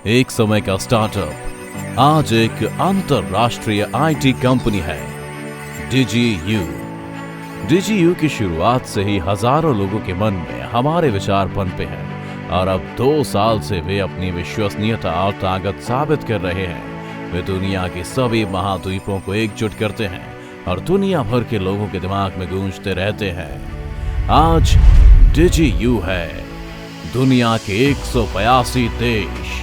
एक समय का स्टार्टअप आज एक अंतरराष्ट्रीय आईटी कंपनी है, DigiU। DigiU की शुरुआत से ही हजारों लोगों के मन में हमारे विचार पनपे हैं और अब 2 साल से वे अपनी विश्वसनीयता और ताकत साबित कर रहे हैं। वे दुनिया के सभी महाद्वीपों को एकजुट करते हैं और दुनिया भर के लोगों के दिमाग में गूंजते रहते हैं। आज DigiU है दुनिया के 182 देश,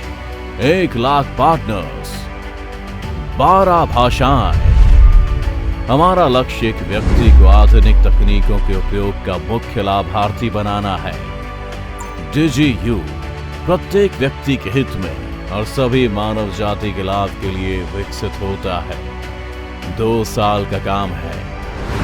1 लाख पार्टनर्स, 12 भाषाएं। हमारा लक्ष्य एक व्यक्ति को आधुनिक तकनीकों के उपयोग का मुख्य लाभार्थी बनाना है। DigiU प्रत्येक व्यक्ति के हित में और सभी मानव जाति के लाभ के लिए विकसित होता है। 2 साल का काम है।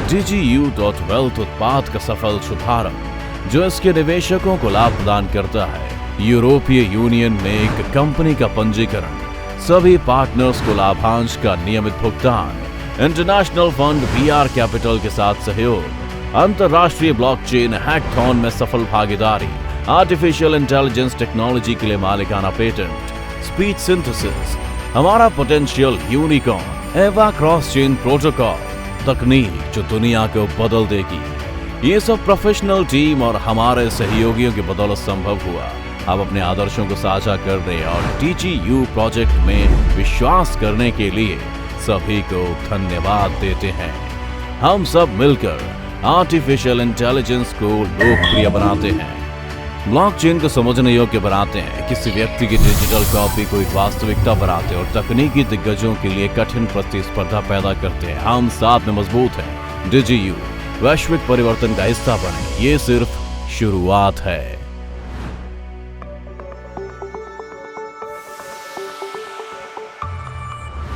DigiU.Wealth उत्पाद का सफल शुभारंभ जो इसके निवेशकों को लाभ प्रदान करता है। यूरोपीय यूनियन में एक कंपनी का पंजीकरण, सभी पार्टनर्स को लाभांश का नियमित भुगतान, इंटरनेशनल फंड VR कैपिटल के साथ सहयोग, अंतरराष्ट्रीय ब्लॉकचेन हैकथॉन में सफल भागीदारी, आर्टिफिशियल इंटेलिजेंस टेक्नोलॉजी के लिए मालिकाना पेटेंट, स्पीच सिंथेसिस, हमारा पोटेंशियल यूनिकॉर्न, एवा क्रॉस चेन प्रोटोकॉल, तकनीक जो दुनिया को बदल देगी। ये सब प्रोफेशनल टीम और हमारे सहयोगियों की बदौलत संभव हुआ। अब अपने आदर्शों को साझा करने और DigiU प्रोजेक्ट में विश्वास करने के लिए सभी को धन्यवाद देते हैं। हम सब मिलकर आर्टिफिशियल इंटेलिजेंस को लोकप्रिय बनाते हैं, ब्लॉकचेन को समझने योग्य बनाते हैं, किसी व्यक्ति की डिजिटल कॉपी को एक वास्तविकता बनाते हैं और तकनीकी दिग्गजों के लिए कठिन प्रतिस्पर्धा पैदा करते हैं। हम साथ में मजबूत हैं। DigiU वैश्विक परिवर्तन का हिस्सा बने, ये सिर्फ शुरुआत है।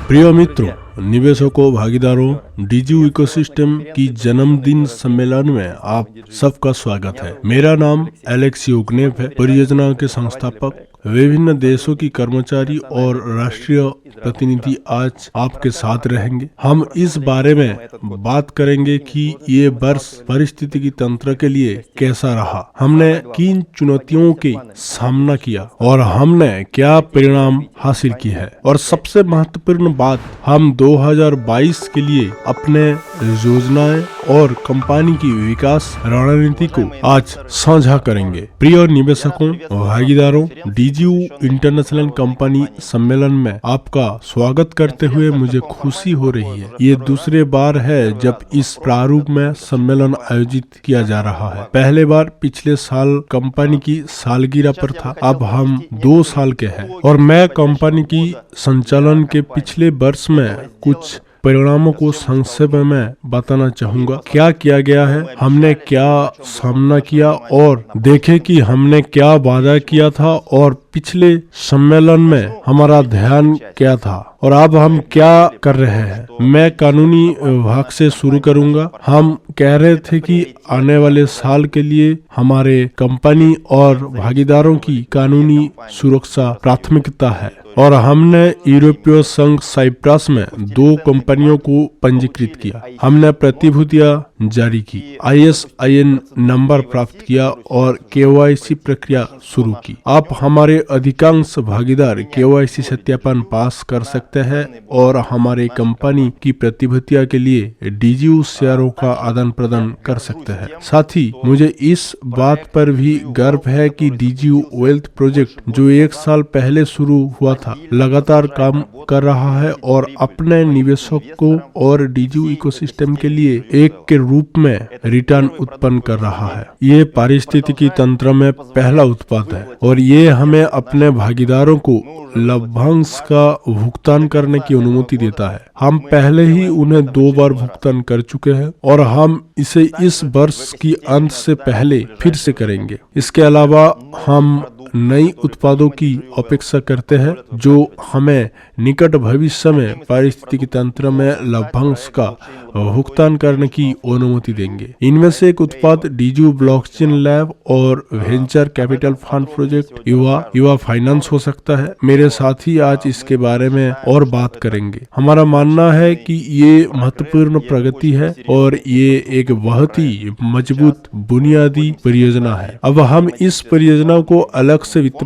प्रिय मित्रों, निवेशकों, भागीदारों, DigiU इकोसिस्टम की जन्मदिन सम्मेलन में आप सबका स्वागत है। मेरा नाम एलेक्स योगनेव है, परियोजना के संस्थापक। विभिन्न देशों की कर्मचारी और राष्ट्रीय प्रतिनिधि आज आपके साथ रहेंगे। हम इस बारे में बात करेंगे कि ये वर्ष पारिस्थितिकी तंत्र के लिए कैसा रहा, हमने किन चुनौतियों के सामना किया और हमने क्या परिणाम हासिल किए हैं, और सबसे महत्वपूर्ण बात, हम 2022 के लिए अपने योजनाएं और कंपनी की विकास रणनीति को आज साझा करेंगे। प्रिय निवेशकों, भागीदारों, DigiU इंटरनेशनल कंपनी सम्मेलन में आपका स्वागत करते हुए मुझे खुशी हो रही है। ये दूसरे बार है जब इस प्रारूप में सम्मेलन आयोजित किया जा रहा है। पहले बार पिछले साल कंपनी की सालगिरह पर था। अब हम 2 साल के हैं और मैं कंपनी की संचालन के पिछले वर्ष में कुछ परिणामों को संक्षेप में बताना चाहूंगा। क्या किया गया है, हमने क्या सामना किया और देखें कि हमने क्या वादा किया था और पिछले सम्मेलन में हमारा ध्यान क्या था और अब हम क्या कर रहे हैं। मैं कानूनी विभाग से शुरू करूंगा। हम कह रहे थे कि आने वाले साल के लिए हमारे कंपनी और भागीदारों की कानूनी सुरक्षा प्राथमिकता है और हमने यूरोपीय संघ साइप्रस में 2 कंपनियों को पंजीकृत किया। हमने प्रतिभूतियां जारी की, ISIN नंबर प्राप्त किया और KYC प्रक्रिया शुरू की। आप हमारे अधिकांश भागीदार KYC सत्यापन पास कर सकते हैं और हमारे कंपनी की प्रतिभूतियां के लिए DigiU शेयरों का आदान प्रदान कर सकते हैं। साथ ही मुझे इस बात पर भी गर्व है कि DigiU वेल्थ प्रोजेक्ट जो 1 साल पहले शुरू हुआ था, लगातार काम कर रहा है और अपने निवेशक को और DigiU इकोसिस्टम के लिए एक के रूप में रिटर्न उत्पन्न कर रहा है। ये पारिस्थितिकी तंत्र में पहला उत्पाद है और ये हमें अपने भागीदारों को लाभांश का भुगतान करने की अनुमति देता है। हम पहले ही उन्हें 2 बार भुगतान कर चुके हैं और हम इसे इस वर्ष की अंत से पहले फिर से करेंगे। इसके अलावा हम नई उत्पादों की अपेक्षा करते हैं जो हमें निकट भविष्य में पारिस्थितिकी तंत्र में लाभांश का भुगतान करने की अनुमति देंगे। इनमें से एक उत्पाद DigiU ब्लॉकचेन लैब और वेंचर कैपिटल फंड प्रोजेक्ट युवा फाइनेंस हो सकता है। मेरे साथी आज इसके बारे में और बात करेंगे। हमारा मानना है कि ये महत्वपूर्ण प्रगति है और ये एक बहुत ही मजबूत बुनियादी परियोजना है। अब हम इस परियोजना को अलग से वित्त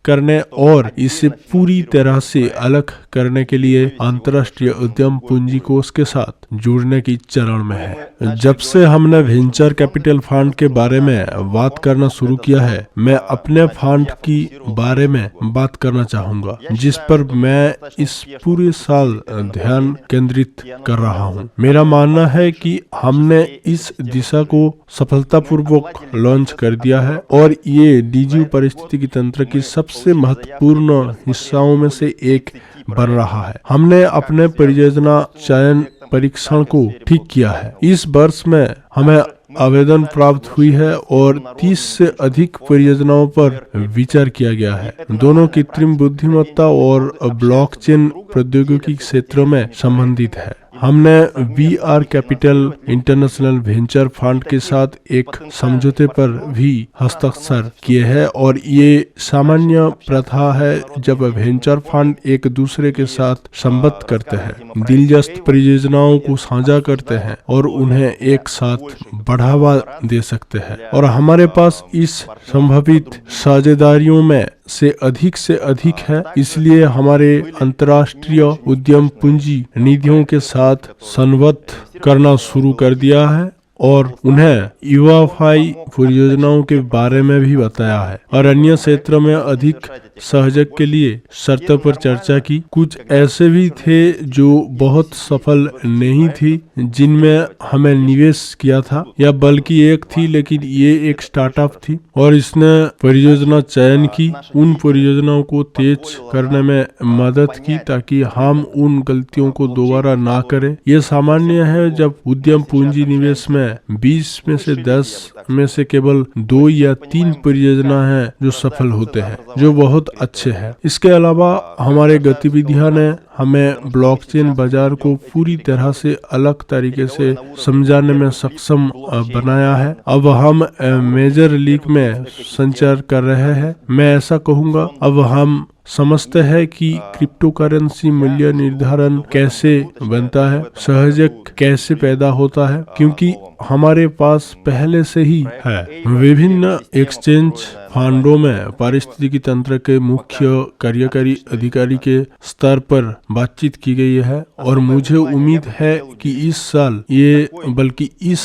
करने और इसे पूरी तरह से अलग करने के लिए अंतर्राष्ट्रीय उद्यम पूंजी कोष के साथ जुड़ने की चरण में है। जब से हमने वेंचर कैपिटल फंड के बारे में बात करना शुरू किया है, मैं अपने फंड की बारे में बात करना चाहूंगा, जिस पर मैं इस पूरे साल ध्यान केंद्रित कर रहा हूं। मेरा मानना है कि हमने इस दिशा को सफलतापूर्वक लॉन्च कर दिया है और ये डीजीयू पारिस्थितिकी तंत्र की सबसे महत्वपूर्ण हिस्सों में से एक बन रहा है। हमने अपने परियोजना चयन परीक्षण को ठीक किया है। इस वर्ष में हमें आवेदन प्राप्त हुई है और 30 से अधिक परियोजनाओं पर विचार किया गया है। दोनों कृत्रिम बुद्धिमत्ता और ब्लॉकचेन प्रौद्योगिकी क्षेत्रों में संबंधित है। हमने VR capital international venture fund के साथ एक समझौते पर भी हस्ताक्षर किए हैं और ये सामान्य प्रथा है जब वेंचर फंड एक दूसरे के साथ संबद्ध करते हैं, दिलचस्प परियोजनाओं को साझा करते हैं और उन्हें एक साथ बढ़ावा दे सकते हैं। और हमारे पास इस संभावित साझेदारियों में से अधिक है, इसलिए हमारे अंतर्राष्ट्रीय उद्यम पूंजी निधियों के साथ संबद्ध करना शुरू कर दिया है और उन्हें यूएफआई परियोजनाओं के बारे में भी बताया है और अन्य क्षेत्रों में अधिक सहयोग के लिए शर्तों पर चर्चा की। कुछ ऐसे भी थे जो बहुत सफल नहीं थी जिनमें हमें निवेश किया था, या बल्कि एक थी लेकिन ये एक स्टार्टअप थी और इसने परियोजना चयन की, उन परियोजनाओं को तेज करने में मदद की ताकि हम उन गलतियों को दोबारा ना करें। ये सामान्य है जब उद्यम पूंजी निवेश में 20 में से 10 में से केवल 2 या 3 परियोजना हैं जो सफल होते हैं, जो बहुत अच्छे हैं। इसके अलावा हमारे गतिविधियां ने हमें ब्लॉकचेन बाजार को पूरी तरह से अलग तरीके से समझाने में सक्षम बनाया है। अब हम मेजर लीग में संचार कर रहे हैं। मैं ऐसा कहूँगा, अब हम समझते हैं कि क्रिप्टो करेंसी मूल्य निर्धारण कैसे बनता है, सहयोग कैसे पैदा होता है, क्योंकि हमारे पास पहले से ही है। विभिन्न एक्सचेंज फंडों में पारिस्थितिकी तंत्र के मुख्य कार्यकारी अधिकारी के स्तर पर बातचीत की गई है और मुझे उम्मीद है कि इस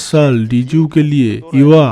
साल डीजीयू के लिए युवा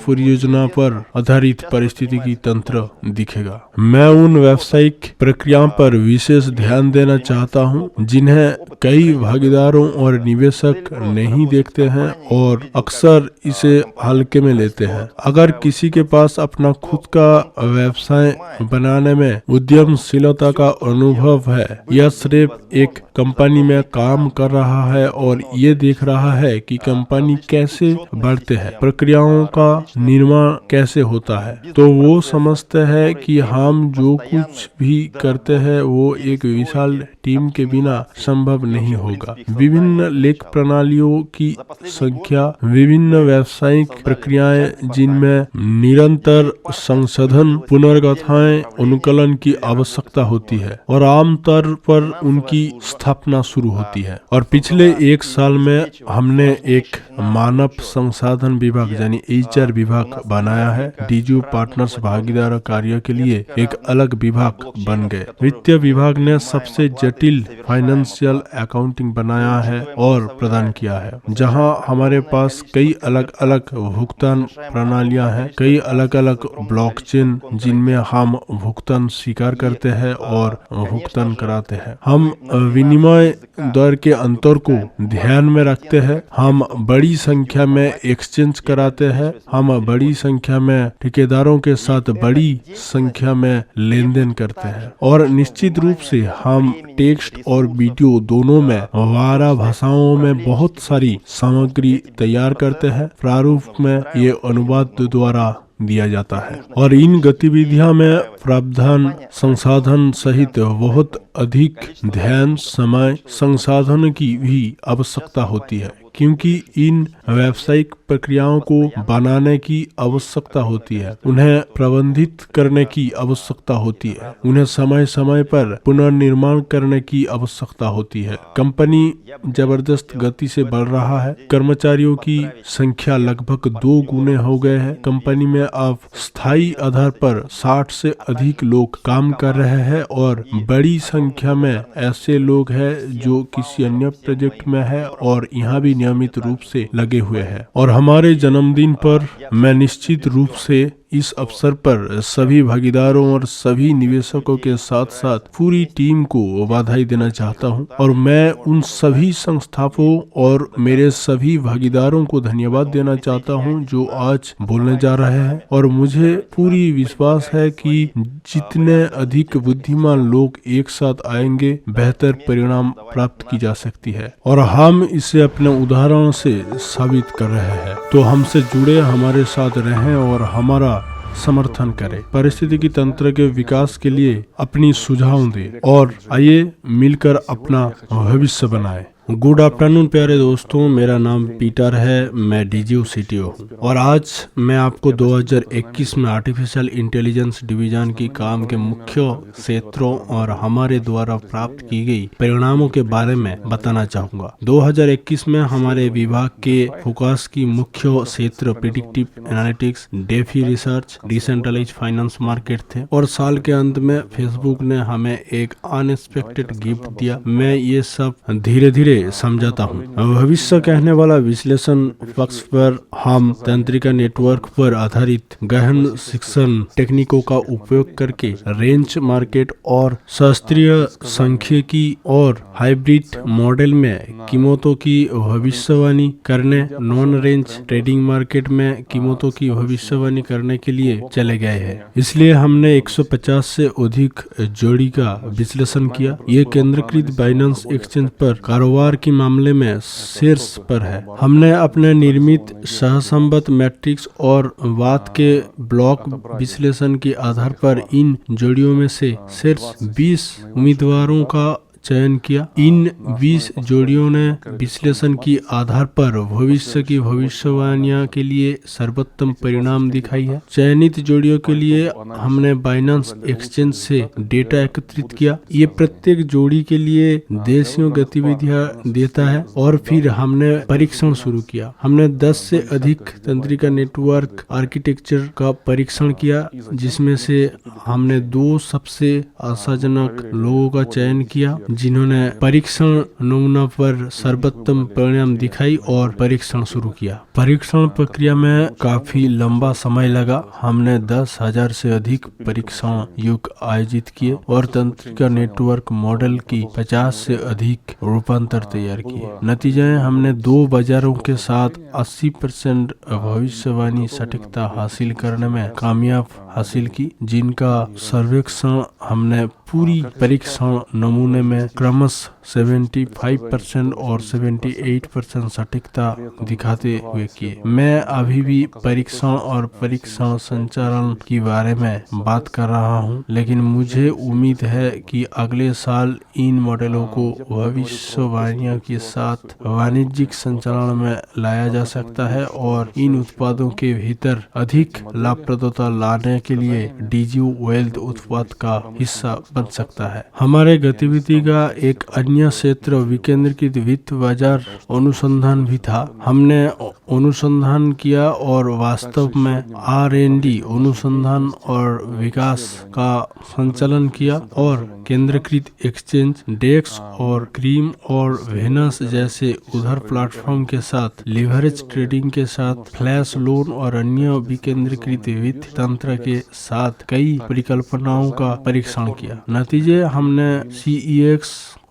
परियोजना पर आधारित पारिस्थितिकी तंत्र दिखेगा। मैं उन व्यावसायिक प्रक्रियाओं पर विशेष ध्यान देना चाहता हूं जिन्हें कई भागीदारों और निवेशक नहीं देखते हैं और अक्सर इसे हल्के में लेते हैं। अगर किसी के पास अपना खुद का व्यवसाय बनाने में उद्यमशीलता का अनुभव है या सिर्फ एक कंपनी में काम कर रहा है और ये देख रहा है कि कंपनी कैसे बढ़ते हैं, प्रक्रियाओं का निर्माण कैसे होता है, तो वो समझते हैं कि हम जो कुछ भी करते हैं वो एक विशाल टीम के बिना संभव नहीं होगा। विभिन्न लेख प्रणालियों की संख्या, विभिन्न व्यावसायिक प्रक्रियाएं जिनमें निरंतर संशोधन, पुनर्गठन, अनुकूलन की आवश्यकता होती है और आमतौर पर उनकी स्थापना शुरू होती है। और पिछले 1 साल में हमने एक मानव संसाधन विभाग यानी HR विभाग बनाया है। डीजीयू पार्टनर्स भागीदार कार्य के लिए एक अलग विभाग बन गए। वित्तीय विभाग ने सबसे जटिल फाइनेंशियल अकाउंटिंग बनाया है और प्रदान किया है, जहां हमारे पास कई अलग अलग भुगतान प्रणालियां हैं, कई अलग अलग ब्लॉकचेन जिनमें हम भुगतान स्वीकार करते हैं और भुगतान कराते हैं। हम विनिमय दर के अंतर को ध्यान में रखते हैं। हम बड़ी संख्या में एक्सचेंज कराते हैं। हम बड़ी संख्या में ठेकेदारों के साथ बड़ी संख्या में लेन देन करते हैं और निश्चित रूप से हम टेक्स्ट और वीडियो दोनों में 12 भाषाओं में बहुत सारी सामग्री तैयार करते हैं। प्रारूप में ये अनुवाद द्वारा दिया जाता है और इन गतिविधियों में प्रावधान संसाधन सहित बहुत अधिक ध्यान, समय, संसाधन की भी आवश्यकता होती है, क्योंकि इन व्यावसायिक प्रक्रियाओं को बनाने की आवश्यकता होती है, उन्हें प्रबंधित करने की आवश्यकता होती है, उन्हें समय समय पर पुनर्निर्माण करने की आवश्यकता होती है। कंपनी जबरदस्त गति से बढ़ रहा है। कर्मचारियों की संख्या लगभग 2 गुने हो गए हैं। कंपनी में अब स्थायी आधार पर 60 से अधिक लोग काम कर रहे हैं और बड़ी संख्या में ऐसे लोग हैं जो किसी अन्य प्रोजेक्ट में है और यहाँ भी नियमित रूप से लगे हुए हैं। और हमारे जन्मदिन पर मैं निश्चित रूप से इस अवसर पर सभी भागीदारों और सभी निवेशकों के साथ साथ पूरी टीम को बधाई देना चाहता हूं और मैं उन सभी संस्थापकों और मेरे सभी भागीदारों को धन्यवाद देना चाहता हूं जो आज बोलने जा रहे हैं। और मुझे पूरी विश्वास है कि जितने अधिक बुद्धिमान लोग एक साथ आएंगे, बेहतर परिणाम प्राप्त की जा सकती है और हम इसे अपने उदाहरण से साबित कर रहे हैं। तो हमसे जुड़े, हमारे साथ रहें और हमारा समर्थन करें। पारिस्थितिकी तंत्र के विकास के लिए अपनी सुझाव दें और आइए मिलकर अपना भविष्य बनाएं। गुड आफ्टरनून प्यारे दोस्तों, मेरा नाम पीटर है, मैं डीजीयू सीटीओ हूँ और आज मैं आपको 2021 में आर्टिफिशियल इंटेलिजेंस डिवीजन की काम के मुख्य क्षेत्रों और हमारे द्वारा प्राप्त की गई परिणामों के बारे में बताना चाहूँगा। 2021 में हमारे विभाग के फोकस की मुख्य क्षेत्र predictive analytics, DeFi research, decentralised finance market थे और साल के अंत में फेसबुक ने हमें एक अनएक्सपेक्टेड गिफ्ट दिया। मैं ये सब धीरे धीरे समझाता हूँ। भविष्य कहने वाला विश्लेषण पक्ष पर हम तंत्रिका नेटवर्क पर आधारित गहन शिक्षण टेक्निकों का उपयोग करके रेंज मार्केट और शास्त्रीय सांख्यिकी और हाइब्रिड मॉडल में कीमतों की भविष्यवाणी करने, नॉन रेंज ट्रेडिंग मार्केट में कीमतों की भविष्यवाणी करने के लिए चले गए हैं। इसलिए हमने 150 से अधिक जोड़ी का विश्लेषण किया। ये केंद्रीकृत बाइनेंस एक्सचेंज पर कारोबार के मामले में शीर्ष पर है। हमने अपने निर्मित सहसंबद्ध मैट्रिक्स और बात के ब्लॉक विश्लेषण के आधार पर इन जोड़ियों में से शीर्ष 20 उम्मीदवारों का चयन किया। इन 20 जोड़ियों ने विश्लेषण की आधार पर भविष्य की भविष्यवाणियों के लिए सर्वोत्तम परिणाम दिखाई है। चयनित जोड़ियों के लिए हमने बाइनेंस एक्सचेंज से डेटा एकत्रित किया। ये प्रत्येक जोड़ी के लिए देशियों गतिविधियां देता है और फिर हमने परीक्षण शुरू किया। हमने 10 से अधिक तंत्रिका नेटवर्क आर्किटेक्चर का परीक्षण किया, जिसमें से हमने 2 सबसे आशाजनक लोगों का चयन किया जिन्होंने परीक्षण नमूना पर सर्वोत्तम परिणाम दिखाई और परीक्षण शुरू किया। परीक्षण प्रक्रिया में काफी लंबा समय लगा। हमने 10,000 से अधिक परीक्षण युग आयोजित किए और तंत्रिका नेटवर्क मॉडल की 50 से अधिक रूपांतर तैयार किए। नतीजे, हमने 2 बाजारों के साथ 80% भविष्यवाणी सटीकता हासिल करने में कामयाब हासिल की, जिनका सर्वेक्षण हमने पूरी परीक्षण नमूने में क्रमशः 75% और 78% सटीकता दिखाते हुए किए। मैं अभी भी परीक्षण और परीक्षण संचालन के बारे में बात कर रहा हूं, लेकिन मुझे उम्मीद है कि अगले साल इन मॉडलों को भविष्यवाणियों के साथ वाणिज्यिक संचालन में लाया जा सकता है और इन उत्पादों के भीतर अधिक लाभप्रदता लाने के लिए डीजीयू वेल्थ उत्पाद का हिस्सा बन सकता है। हमारे गतिविधि का एक अन्य क्षेत्र विकेंद्रीकृत वित्त बाजार अनुसंधान भी था। हमने अनुसंधान किया और वास्तव में R&D अनुसंधान और विकास का संचालन किया और केंद्रीकृत एक्सचेंज, डेक्स और क्रीम और वेनस जैसे उधर प्लेटफॉर्म के साथ लीवरेज ट्रेडिंग के साथ फ्लैश लोन और अन्य विकेंद्रीकृत वित्त तंत्र के साथ कई परिकल्पनाओं का परीक्षण किया। नतीजे, हमने CEX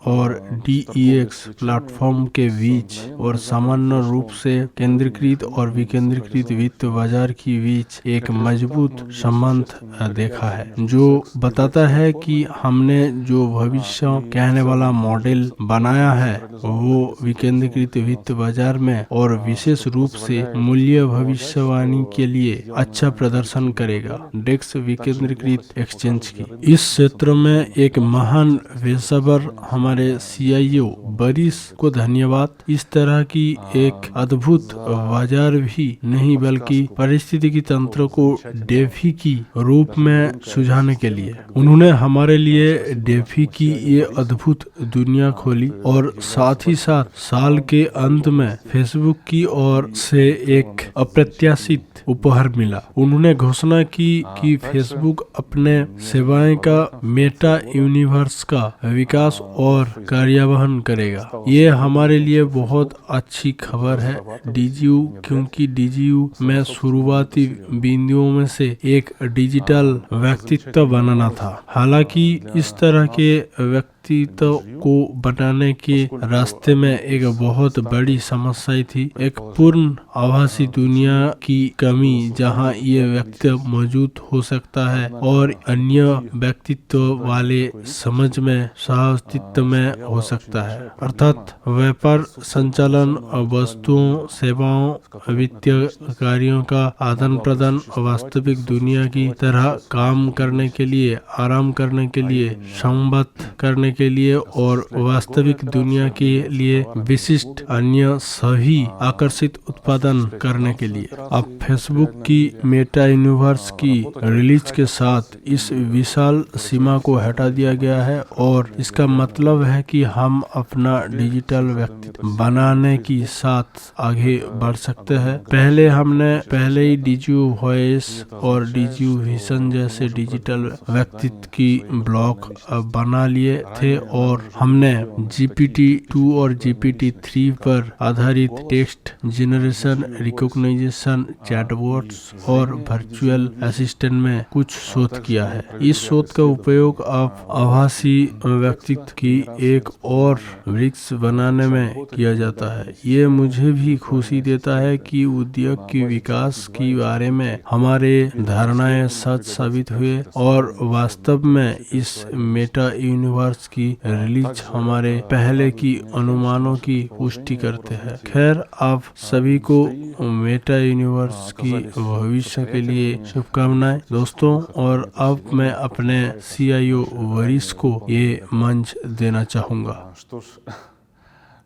और DEX प्लेटफॉर्म के बीच और सामान्य रूप से केंद्रीकृत और विकेंद्रीकृत वित्त बाजार के बीच एक मजबूत संबंध देखा है, जो बताता है कि हमने जो भविष्य कहने वाला मॉडल बनाया है वो विकेंद्रीकृत वित्त बाजार में और विशेष रूप से मूल्य भविष्यवाणी के लिए अच्छा प्रदर्शन करेगा। डेक्स विकेंद्रीकृत एक्सचेंज की इस क्षेत्र में एक महान पेशेवर हमारे हमारे CIO बरिस को धन्यवाद। इस तरह की एक अद्भुत बाजार भी नहीं बल्कि पारिस्थितिकी तंत्र को डेफी की रूप में सुझाने के लिए उन्होंने हमारे लिए डेफी की ये अद्भुत दुनिया खोली और साथ ही साथ साल के अंत में फेसबुक की ओर से एक अप्रत्याशित उपहार मिला। उन्होंने घोषणा की कि फेसबुक अपने सेवाएं का मेटा यूनिवर्स का विकास और कार्यान्वयन करेगा। ये हमारे लिए बहुत अच्छी खबर है DGU, क्योंकि DGU में शुरुआती बिंदुओं में से एक डिजिटल व्यक्तित्व बनाना था। हालांकि इस तरह के व्यक्तित्व को बनाने के रास्ते में एक बहुत बड़ी समस्या थी, एक पूर्ण आभासी दुनिया की कमी जहां ये व्यक्तित्व मौजूद हो सकता है और अन्य व्यक्तित्व वाले समझ में सह-अस्तित्व में हो सकता है, अर्थात व्यापार संचालन, वस्तुओं, सेवाओं, वित्तीय कार्यों का आदान प्रदान वास्तविक दुनिया की तरह काम करने के लिए, आराम करने के लिए, संबद्ध करने के लिए और वास्तविक दुनिया के लिए विशिष्ट अन्य सभी आकर्षित उत्पादन करने के लिए। अब फेसबुक की मेटा यूनिवर्स की रिलीज के साथ इस विशाल सीमा को हटा दिया गया है और इसका मतलब है कि हम अपना डिजिटल व्यक्तित्व बनाने की साथ आगे बढ़ सकते हैं। पहले ही DGU वॉइस और DGU विजन जैसे डिजिटल व्यक्तित्व की ब्लॉक बना लिए थे और हमने GPT-2 और GPT-3 पर आधारित टेक्स्ट जनरेशन, रिकॉग्निशन, चैटबॉट्स और वर्चुअल असिस्टेंट में कुछ शोध किया है। इस शोध का उपयोग अब आभासी व्यक्तित्व की एक और वृक्ष बनाने में किया जाता है। ये मुझे भी खुशी देता है कि उद्योग के विकास के बारे में हमारे धारणाएं सच साबित हुए और वास्तव में इस मेटा यूनिवर्स की रिलीज हमारे पहले की अनुमानों की पुष्टि करते हैं। खैर, आप सभी को मेटा यूनिवर्स की भविष्य के लिए शुभकामनाएं दोस्तों। और अब मैं अपने CIO वरिस को ये मंच देना चाहूँगा।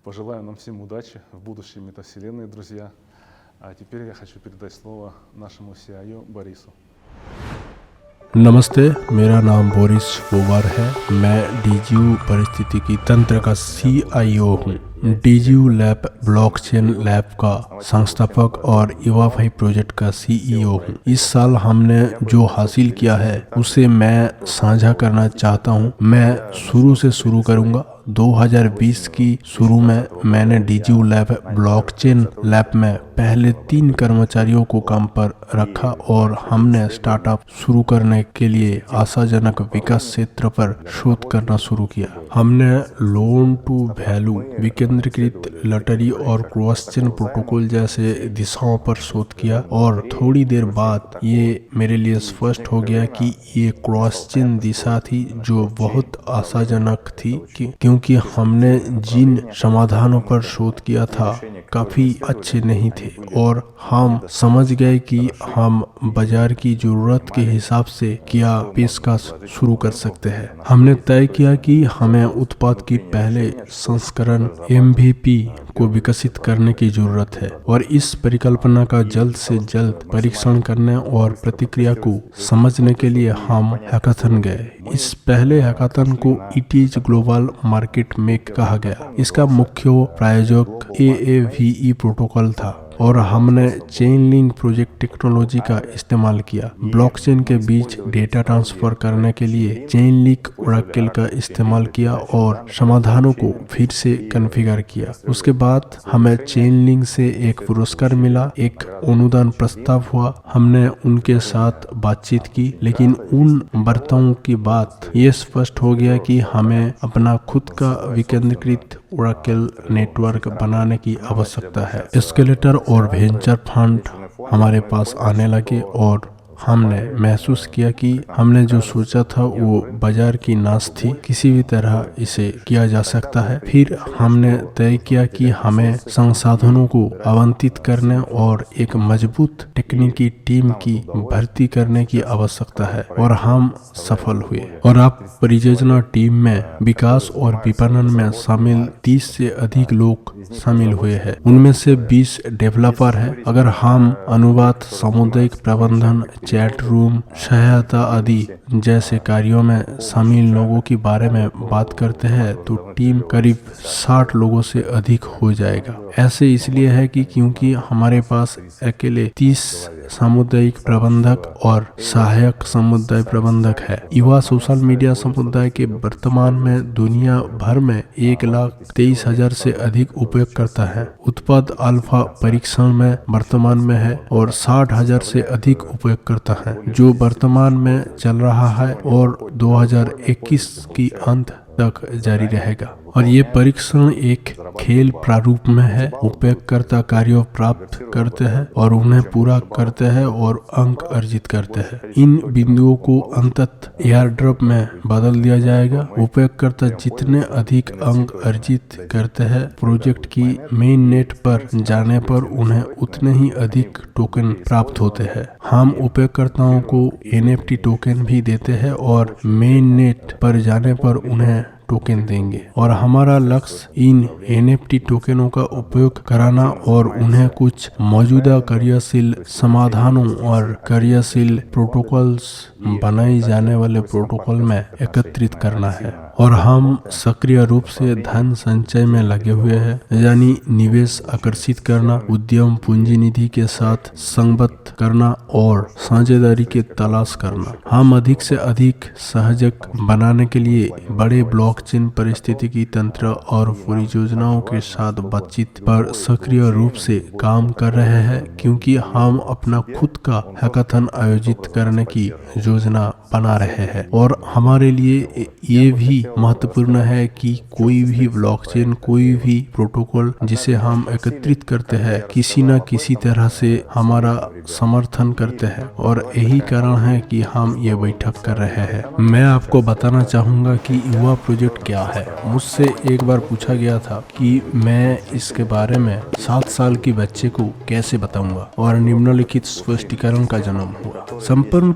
Пожелаю нам всем удачи в будущей метавселенной, друзья. А теперь я хочу передать слово нашему CIO Борису. नमस्ते, मेरा नाम बोरिस पोवार है। मैं DGU पारिस्थितिकी तंत्र का CIO हूँ। DGU लैब ब्लॉकचेन लैब का संस्थापक और युवाफाई प्रोजेक्ट का CEO हूँ। इस साल हमने जो हासिल किया है उसे मैं साझा करना चाहता हूँ। मैं शुरू से शुरू करूँगा। 2020 की शुरू में मैंने DGU लैब ब्लॉकचेन लैब में पहले 3 कर्मचारियों को काम पर रखा और हमने स्टार्टअप शुरू करने के लिए आशाजनक विकास क्षेत्र पर शोध करना शुरू किया। हमने लोन टू वैल्यू, विकेंद्रीकृत लॉटरी और क्रॉस चेन प्रोटोकॉल जैसे दिशाओं पर शोध किया और थोड़ी देर बाद ये मेरे लिए स्पष्ट हो गया कि ये क्रॉस चेन दिशा थी जो बहुत आशाजनक थी, क्योंकि हमने जिन समाधानों पर शोध किया था काफी अच्छे नहीं थे और हम समझ गए कि हम बाजार की जरूरत के हिसाब से क्या पेशकश शुरू कर सकते हैं। हमने तय किया कि हमें उत्पाद की पहले संस्करण MVP को विकसित करने की जरूरत है और इस परिकल्पना का जल्द से जल्द परीक्षण करने और प्रतिक्रिया को समझने के लिए हम हैकाथन गए। इस पहले हैकाथन को ETH ग्लोबल मार्केट मेक कहा गया। इसका मुख्य प्रायोजक AAVE प्रोटोकॉल था और हमने चेन लिंक प्रोजेक्ट टेक्नोलॉजी का इस्तेमाल किया। ब्लॉकचेन के बीच डेटा ट्रांसफर करने के लिए चेन लिंक ओरेकल का इस्तेमाल किया और समाधानों को फिर से कॉन्फ़िगर किया। उसके बाद हमें चेन लिंक से एक पुरस्कार मिला, एक अनुदान प्रस्ताव हुआ। हमने उनके साथ बातचीत की, लेकिन उन बर्तावों की बात ये स्पष्ट हो गया कि हमें अपना खुद का विकेंद्रीकृत ओरेकल नेटवर्क बनाने की आवश्यकता है। एस्केलेटर और वेंचर फंड हमारे पास आने लगे और हमने महसूस किया कि हमने जो सोचा था वो बाजार की नाश थी, किसी भी तरह इसे किया जा सकता है। फिर हमने तय किया कि हमें संसाधनों को आवंटित करने और एक मजबूत तकनीकी टीम की भर्ती करने की आवश्यकता है, और हम सफल हुए। और अब परियोजना टीम में विकास और विपणन में शामिल 30 से अधिक लोग शामिल हुए हैं। उनमें से 20 डेवलपर हैं। अगर हम अनुवाद, सामुदायिक प्रबंधन, चैट रूम, सहायता आदि जैसे कार्यों में शामिल लोगों के बारे में बात करते हैं तो टीम करीब 60 लोगों से अधिक हो जाएगा। ऐसे इसलिए है कि क्योंकि हमारे पास अकेले 30 सामुदायिक प्रबंधक और सहायक समुदाय प्रबंधक है। युवा सोशल मीडिया समुदाय के वर्तमान में दुनिया भर में 1,23,000 से अधिक उपयोगकर्ता है। उत्पाद अल्फा परीक्षण में वर्तमान में है और 60,000 से अधिक उपयोगकर्ता है जो वर्तमान में चल रहा है और 2021 की अंत तक जारी रहेगा। और ये परीक्षण एक खेल प्रारूप में है। उपयोगकर्ता कार्यों प्राप्त करते हैं और उन्हें पूरा करते हैं और अंक अर्जित करते हैं। इन बिंदुओं को अंततः एयरड्रॉप में बदल दिया जाएगा। उपयोगकर्ता जितने अधिक अंक अर्जित करते हैं, प्रोजेक्ट की मेन नेट पर जाने पर उन्हें उतने ही अधिक टोकन प्राप्त होते हैं। हम उपयोगकर्ताओं को NFT टोकन भी देते हैं और मेन नेट पर जाने पर उन्हें टोकन देंगे। और हमारा लक्ष्य इन NFT टोकनों का उपयोग कराना और उन्हें कुछ मौजूदा कार्यशील समाधानों और कार्यशील प्रोटोकॉल्स बनाए जाने वाले प्रोटोकॉल में एकत्रित करना है। और हम सक्रिय रूप से धन संचय में लगे हुए हैं, यानी निवेश आकर्षित करना, उद्यम पूंजी निधि के साथ संबद्ध करना और साझेदारी की तलाश करना। हम अधिक से अधिक सहजक बनाने के लिए बड़े ब्लॉकचेन पारिस्थितिकी तंत्र और परियोजनाओं के साथ बातचीत पर सक्रिय रूप से काम कर रहे हैं, क्योंकि हम अपना खुद का हैकाथन आयोजित करने की योजना बना रहे हैं। और हमारे लिए ये भी महत्वपूर्ण है कि कोई भी ब्लॉकचेन, कोई भी प्रोटोकॉल जिसे हम एकत्रित करते हैं, किसी न किसी तरह से हमारा समर्थन करते हैं। और यही कारण है कि हम ये बैठक कर रहे हैं। मैं आपको बताना चाहूँगा कि युवा प्रोजेक्ट क्या है। मुझसे एक बार पूछा गया था कि मैं इसके बारे में 7 साल के बच्चे को कैसे बताऊंगा, और निम्नलिखित स्पष्टीकरण का जन्म हुआ। संपूर्ण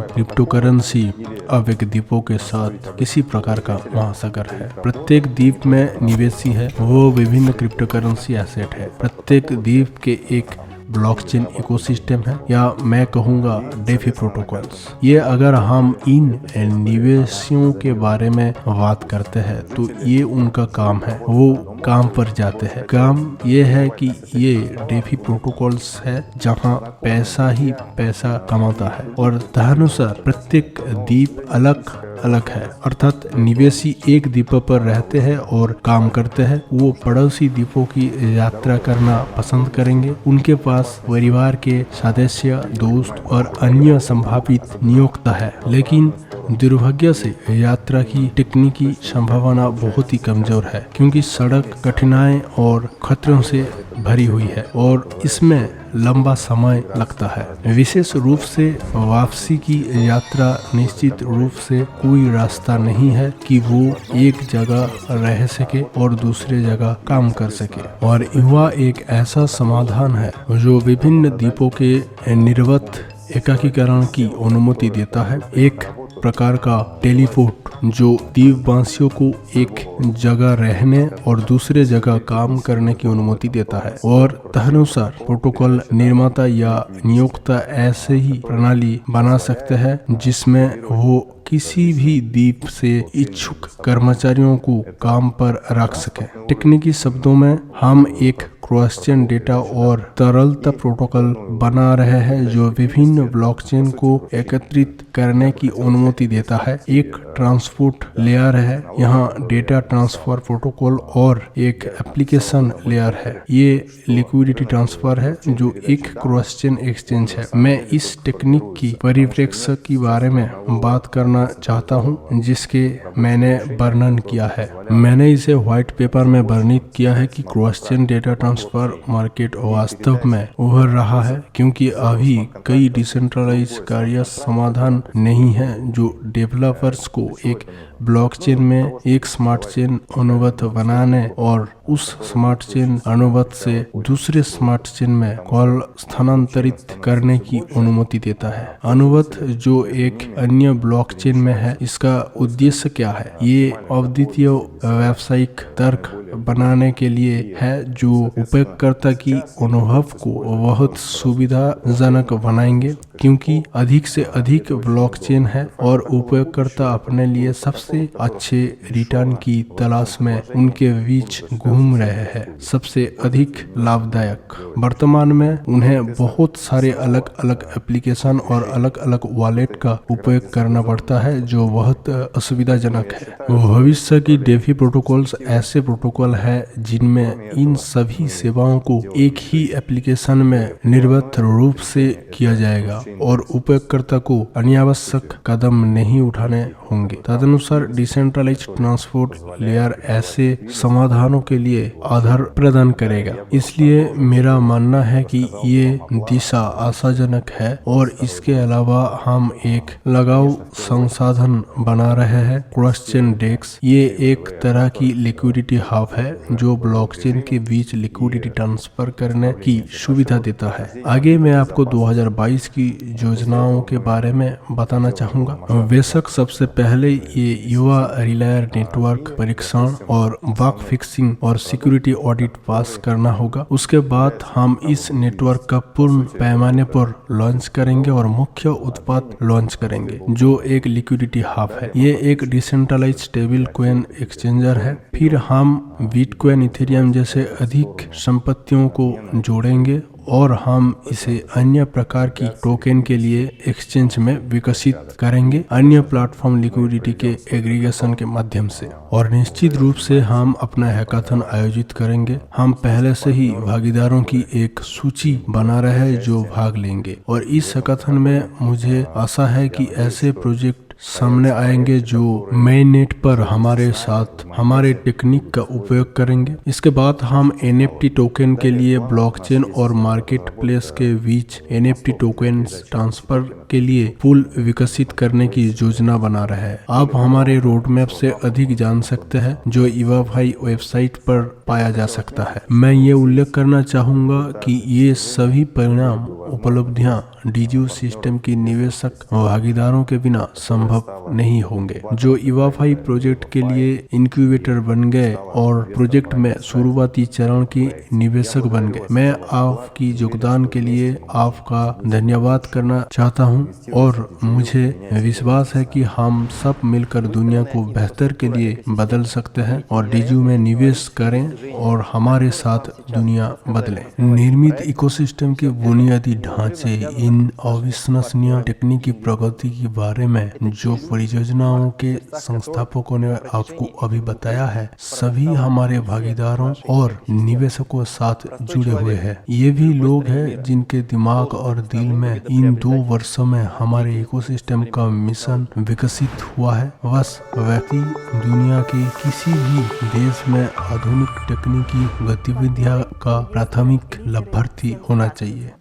क्रिप्टोकरेंसी अब एक द्वीपों के साथ किसी प्रकार का महासागर है। प्रत्येक द्वीप में निवेशी है, वो विभिन्न क्रिप्टोकरेंसी एसेट है। प्रत्येक द्वीप के एक ब्लॉकचेन इकोसिस्टम है, या मैं कहूँगा डेफी प्रोटोकॉल्स। ये अगर हम इन निवेशियों के बारे में बात करते हैं तो ये उनका काम है, वो काम पर जाते हैं। काम ये है कि ये डेफी प्रोटोकॉल्स है जहाँ पैसा ही पैसा कमाता है, और तदनुसार प्रत्येक द्वीप अलग अलग है। अर्थात निवेशी एक द्वीप पर रहते हैं और काम करते हैं, वो पड़ोसी द्वीपों की यात्रा करना पसंद करेंगे। उनके पास परिवार के सदस्य, दोस्त और अन्य संभावित नियोक्ता है, लेकिन दुर्भाग्य से यात्रा की तकनीकी संभावना बहुत ही कमजोर है, क्योंकि सड़क कठिनाई और खतरों से भरी हुई है और इसमें लंबा समय लगता है। विशेष रूप से वापसी की यात्रा निश्चित रूप से कोई रास्ता नहीं है कि वो एक जगह रह सके और दूसरे जगह काम कर सके। और युवा एक ऐसा समाधान है जो विभिन्न द्वीपों के निर्वत एकाकीकरण की अनुमति देता है। एक प्रकार का टेलीपोर्ट जो द्वीपवासियों को एक जगह रहने और दूसरे जगह काम करने की अनुमति देता है। और तदनुसार प्रोटोकॉल निर्माता या नियोक्ता ऐसे ही प्रणाली बना सकते हैं जिसमें वो किसी भी द्वीप से इच्छुक कर्मचारियों को काम पर रख सके। तकनीकी शब्दों में हम एक क्रॉस चेन डेटा और तरलता प्रोटोकॉल बना रहे हैं जो विभिन्न ब्लॉकचेन को एकत्रित करने की अनुमति अनुमति देता है। एक ट्रांसपोर्ट लेयर है, यहाँ डेटा ट्रांसफर प्रोटोकॉल, और एक एप्लीकेशन लेयर है, ये लिक्विडिटी ट्रांसफर है जो एक क्रॉस चेन एक्सचेंज है। मैं इस टेक्निक की परिप्रेक्ष्य के बारे में बात करना चाहता हूँ जिसके मैंने वर्णन किया है। मैंने इसे व्हाइट पेपर में वर्णित किया है कि cross chain data transfer market वास्तव में उभर रहा है, क्योंकि अभी कई डिसेंट्रलाइज कार्य समाधान नहीं है जो डेवलपर्स को एक ब्लॉकचेन में एक स्मार्ट चेन अनुबंध बनाने और उस स्मार्ट चेन अनुबंध से दूसरे स्मार्ट चेन में कॉल स्थानांतरित करने की अनुमति देता है। अनुबंध जो एक अन्य ब्लॉकचेन में है, इसका उद्देश्य क्या है? ये अद्वितीय व्यावसायिक तर्क बनाने के लिए है जो उपयोगकर्ता की अनुभव को बहुत सुविधाजनक बनाएंगे, क्योंकि अधिक से अधिक ब्लॉकचेन है और उपयोगकर्ता अपने लिए सबसे अच्छे रिटर्न की तलाश में उनके बीच घूम रहे हैं। सबसे अधिक लाभदायक। वर्तमान में उन्हें बहुत सारे अलग अलग एप्लीकेशन और अलग अलग वॉलेट का उपयोग करना पड़ता है जो बहुत असुविधाजनक है। भविष्य की डेफी प्रोटोकॉल्स ऐसे प्रोटोकॉल है जिनमें इन सभी सेवाओं को एक ही एप्लीकेशन में निर्बाध रूप से किया जाएगा और उपयोगकर्ता को अनावश्यक कदम नहीं उठाने होंगे। तदनुसार डिसेंट्रलाइज्ड ट्रांसपोर्ट लेयर ऐसे समाधानों के लिए आधार प्रदान करेगा। इसलिए मेरा मानना है कि ये दिशा आशाजनक है और इसके अलावा हम एक लगाव संसाधन बना रहे हैं, क्रॉस चेन डेक्स। ये एक तरह की लिक्विडिटी हब है जो ब्लॉकचेन के बीच लिक्विडिटी ट्रांसफर करने की सुविधा देता है। आगे मैं आपको 2022 की योजनाओं के बारे में बताना चाहूँगा। बेशक सबसे पहले ये युवा रिलायर नेटवर्क परीक्षण और बग फिक्सिंग और सिक्योरिटी ऑडिट पास करना होगा। उसके बाद हम इस नेटवर्क का पूर्ण पैमाने पर लॉन्च करेंगे और मुख्य उत्पाद लॉन्च करेंगे जो एक लिक्विडिटी हब है। ये एक डिसेंट्रलाइज्ड स्टेबल कॉइन एक्सचेंजर है। फिर हम बिटकॉइन, इथेरियम जैसे अधिक संपत्तियों को जोड़ेंगे और हम इसे अन्य प्रकार की टोकन के लिए एक्सचेंज में विकसित करेंगे, अन्य प्लेटफॉर्म लिक्विडिटी के एग्रीगेशन के माध्यम से। और निश्चित रूप से हम अपना हैकाथन आयोजित करेंगे। हम पहले से ही भागीदारों की एक सूची बना रहे हैं जो भाग लेंगे, और इस हैकाथन में मुझे आशा है कि ऐसे प्रोजेक्ट सामने आएंगे जो मेन नेट पर हमारे साथ हमारे टेक्निक का उपयोग करेंगे। इसके बाद हम NFT टोकन के लिए ब्लॉकचेन और मार्केट प्लेस के बीच NFT टोकन ट्रांसफर के लिए पूल विकसित करने की योजना बना रहे हैं। आप हमारे रोड मैप से अधिक जान सकते हैं जो EVAFI वेबसाइट पर पाया जा सकता है। मैं ये उल्लेख करना चाहूँगा कि ये सभी परिणाम उपलब्धियाँ DGU सिस्टम की निवेशक भागीदारों के बिना संभव नहीं होंगे जो EVAFI प्रोजेक्ट के लिए इंक्यूबेटर बन गए और प्रोजेक्ट में शुरुआती चरण की निवेशक बन गए। मैं आपकी योगदान के लिए आपका धन्यवाद करना चाहता हूं और मुझे विश्वास है कि हम सब मिलकर दुनिया को बेहतर के लिए बदल सकते हैं और DGU में निवेश करें और हमारे साथ दुनिया बदलें। निर्मित इकोसिस्टम के बुनियादी ढांचे, इन अविश्वसनीय तकनीकी प्रगति के बारे में जो परियोजनाओं के संस्थापकों ने आपको अभी बताया है, सभी हमारे भागीदारों और निवेशकों साथ जुड़े हुए हैं। ये भी लोग हैं जिनके दिमाग और दिल में इन 2 वर्षों में हमारे इकोसिस्टम का मिशन विकसित हुआ है। बस व्यक्ति दुनिया के किसी भी देश में आधुनिक तकनीकी गतिविधियां का प्राथमिक लाभार्थी होना चाहिए।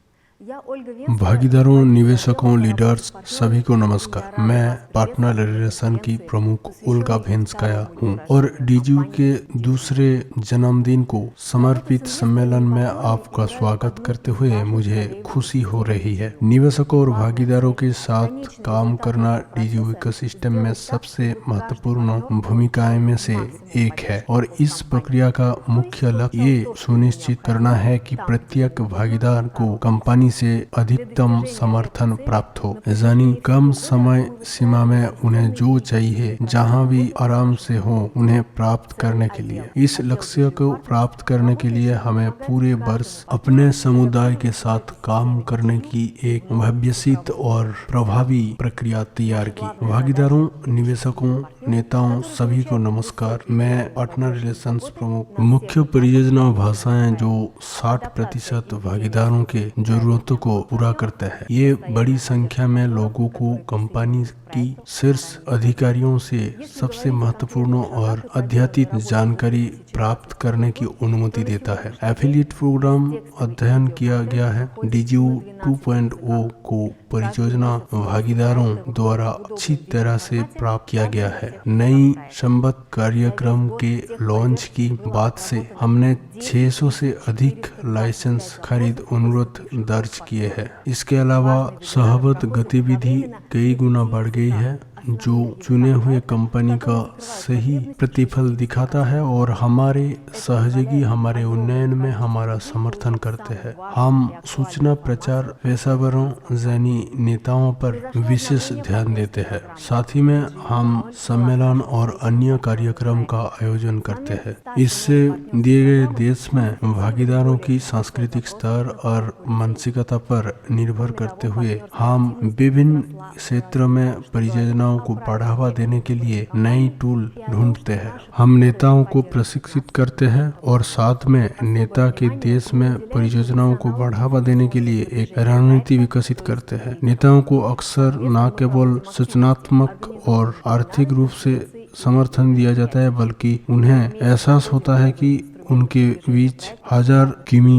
भागीदारों, निवेशकों, लीडर्स सभी को नमस्कार। मैं पार्टनर रिलेशन की प्रमुख ओल्गा वेंस्काया हूँ और DGU के दूसरे जन्मदिन को समर्पित सम्मेलन में आपका स्वागत करते हुए मुझे खुशी हो रही है। निवेशकों और भागीदारों के साथ काम करना DGU इकोसिस्टम में सबसे महत्वपूर्ण भूमिकाएं में से एक है और इस प्रक्रिया का मुख्य लक्ष्य ये सुनिश्चित करना है कि प्रत्येक भागीदार को कंपनी से से अधिकतम समर्थन प्राप्त हो, यानी कम समय सीमा में उन्हें जो चाहिए जहां भी आराम से हो उन्हें प्राप्त करने के लिए। इस लक्ष्य को प्राप्त करने के लिए हमें पूरे वर्ष अपने समुदाय के साथ काम करने की एक भविष्यसिद्ध और प्रभावी प्रक्रिया तैयार की। भागीदारों, निवेशकों, नेताओं सभी को नमस्कार। मैं पार्टनर रिलेशंस प्रमुख। मुख्य परियोजना भाषाएं जो 60% भागीदारों के जरूरतों को पूरा करते हैं। ये बड़ी संख्या में लोगों को कंपनी की शीर्ष अधिकारियों से सबसे महत्वपूर्ण और अद्यतित जानकारी प्राप्त करने की अनुमति देता है। एफिलिएट प्रोग्राम अध्ययन किया गया है। DGU 2.0 को परियोजना भागीदारों द्वारा अच्छी तरह से प्राप्त किया गया है। नई संबद्ध कार्यक्रम के लॉन्च की बाद से हमने 600 से अधिक लाइसेंस खरीद अनुरोध दर्ज किए हैं। इसके अलावा सहबद्ध गतिविधि कई गुना बढ़ गई है, जो चुने हुए कंपनी का सही प्रतिफल दिखाता है और हमारे सहयोगी हमारे उन्नयन में हमारा समर्थन करते हैं। हम सूचना प्रचार पेशेवरों यानी नेताओं पर विशेष ध्यान देते हैं। साथ ही में हम सम्मेलन और अन्य कार्यक्रम का आयोजन करते हैं। इससे दिए गए देश में भागीदारों की सांस्कृतिक स्तर और मानसिकता पर निर्भर करते हुए हम विभिन्न क्षेत्रों में परियोजनाओं को बढ़ावा देने के लिए नई टूल ढूंढते हैं। हम नेताओं को प्रशिक्षित करते हैं और साथ में नेता के देश में परियोजनाओं को बढ़ावा देने के लिए एक रणनीति विकसित करते हैं। नेताओं को अक्सर न केवल सूचनात्मक और आर्थिक रूप से समर्थन दिया जाता है, बल्कि उन्हें एहसास होता है कि उनके बीच 1000 किमी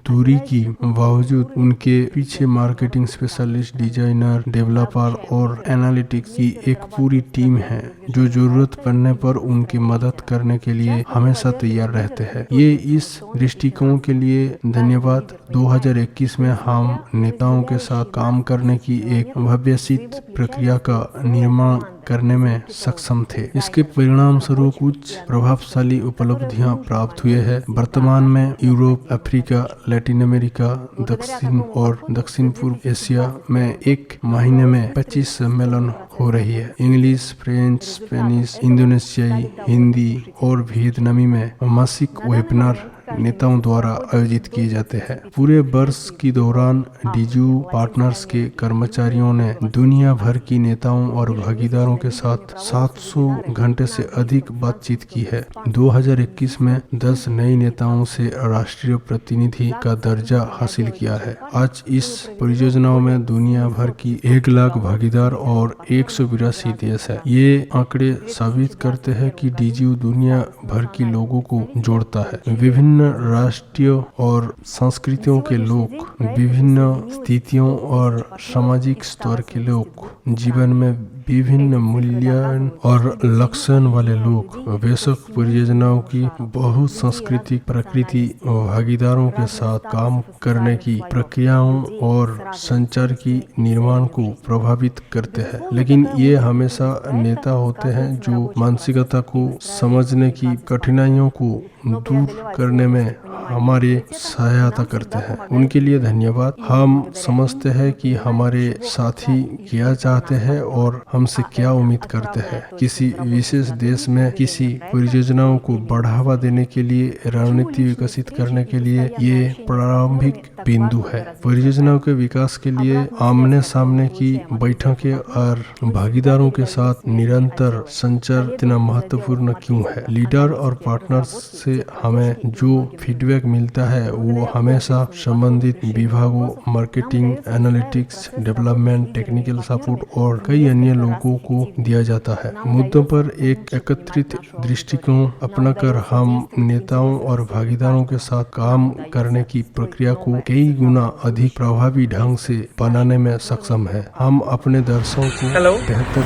दूरी की बावजूद उनके पीछे मार्केटिंग स्पेशलिस्ट, डिजाइनर, डेवलपर और एनालिटिक्स की एक पूरी टीम है जो जरूरत पड़ने पर उनकी मदद करने के लिए हमेशा तैयार रहते हैं। ये इस दृष्टिकोण के लिए धन्यवाद। 2021 में हम नेताओं के साथ काम करने की एक भविष्यसिद्ध प्रक्रिया का निर्माण करने में सक्षम थे। इसके परिणाम स्वरूप कुछ प्रभावशाली उपलब्धियां प्राप्त हुए हैं। वर्तमान में यूरोप, अफ्रीका, लैटिन अमेरिका, दक्षिण और दक्षिण पूर्व एशिया में एक महीने में 25 सम्मेलन हो रही है। इंग्लिश, फ्रेंच, स्पेनिश, इंडोनेशियाई, हिंदी और वियतनामी में मासिक वेबिनार नेताओं द्वारा आयोजित किए जाते हैं। पूरे वर्ष के दौरान DGU पार्टनर्स के कर्मचारियों ने दुनिया भर की नेताओं और भागीदारों के साथ 700 घंटे से अधिक बातचीत की है। 2021 में 10 नए नेताओं से राष्ट्रीय प्रतिनिधि का दर्जा हासिल किया है। आज इस परियोजनाओं में दुनिया भर की 1 लाख भागीदार और 182 देश है। ये आंकड़े साबित करते हैं कि DGU दुनिया भर के लोगों को जोड़ता है। विभिन्न राष्ट्रीय और संस्कृतियों के लोग, विभिन्न स्थितियों और सामाजिक स्तर के लोग, जीवन में विभिन्न मूल्यों और लक्षण वाले लोग, बेशक परियोजनाओं की बहुत सांस्कृतिक प्रकृति और भागीदारों के साथ काम करने की प्रक्रियाओं और संचार की निर्माण को प्रभावित करते हैं। लेकिन ये हमेशा नेता होते हैं जो मानसिकता को समझने की कठिनाइयों को दूर करने में हमारी सहायता करते हैं। उनके लिए धन्यवाद। हम समझते हैं कि हमारे साथी क्या चाहते हैं और हमसे क्या उम्मीद करते हैं। किसी विशेष देश में किसी परियोजनाओं को बढ़ावा देने के लिए रणनीति विकसित करने के लिए ये प्रारंभिक बिंदु है। परियोजनाओं के विकास के लिए आमने सामने की बैठकें और भागीदारों के साथ निरंतर संचार इतना महत्वपूर्ण क्यों है? लीडर और पार्टनर्स से हमें जो फीडबैक मिलता है वो हमेशा संबंधित विभागों, marketing, analytics, development, technical support और कई अन्य लोगों को दिया जाता है। मुद्दों पर एक एकत्रित दृष्टिकोण अपनाकर हम नेताओं और भागीदारों के साथ काम करने की प्रक्रिया को कई गुना अधिक प्रभावी ढंग से बनाने में सक्षम है। हम अपने दर्शकों को बेहतर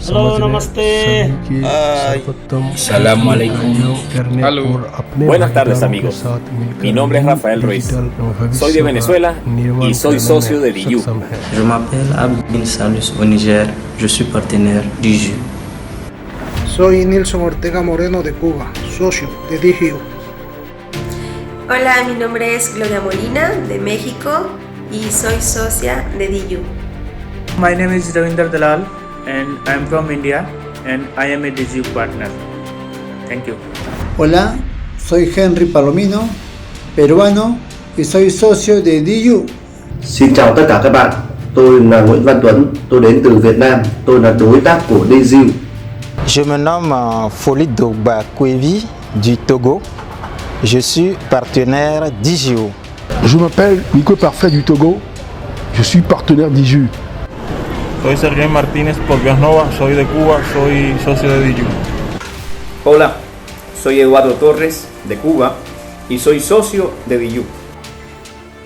से नमस्ते, सलाम अलैकुम और अपने buenas tardes amigos, mi nombre es Rafael Ruiz, soy de Venezuela y soy socio de DGU. Je m'appelle Abdin Salus au Niger, je suis partenaire DGU. Soy Nilson Ortega Moreno de Cuba, socio de DGU. Hola, mi nombre es Gloria Molina de México y soy socia de DIU. My name is Ravinder Dalal and I am from India and I am a DGU partner. Thank you. Hola, soy Henry Palomino, peruano y soy socio de DIU. Xin chào tất cả các bạn, tôi là Nguyễn Văn Tuấn, tôi đến từ Việt Nam, tôi là đối tác của DGU. Je me nomme Folit Dogba Kwevi du Togo. Je suis partenaire DIGU. Je m'appelle Nico Parfait du Togo. Je suis partenaire DIGU. Soy Sergio Martínez Porbiasnova, soy de Cuba, soy socio de DIGU. Hola, soy Eduardo Torres de Cuba y soy socio de DIGU.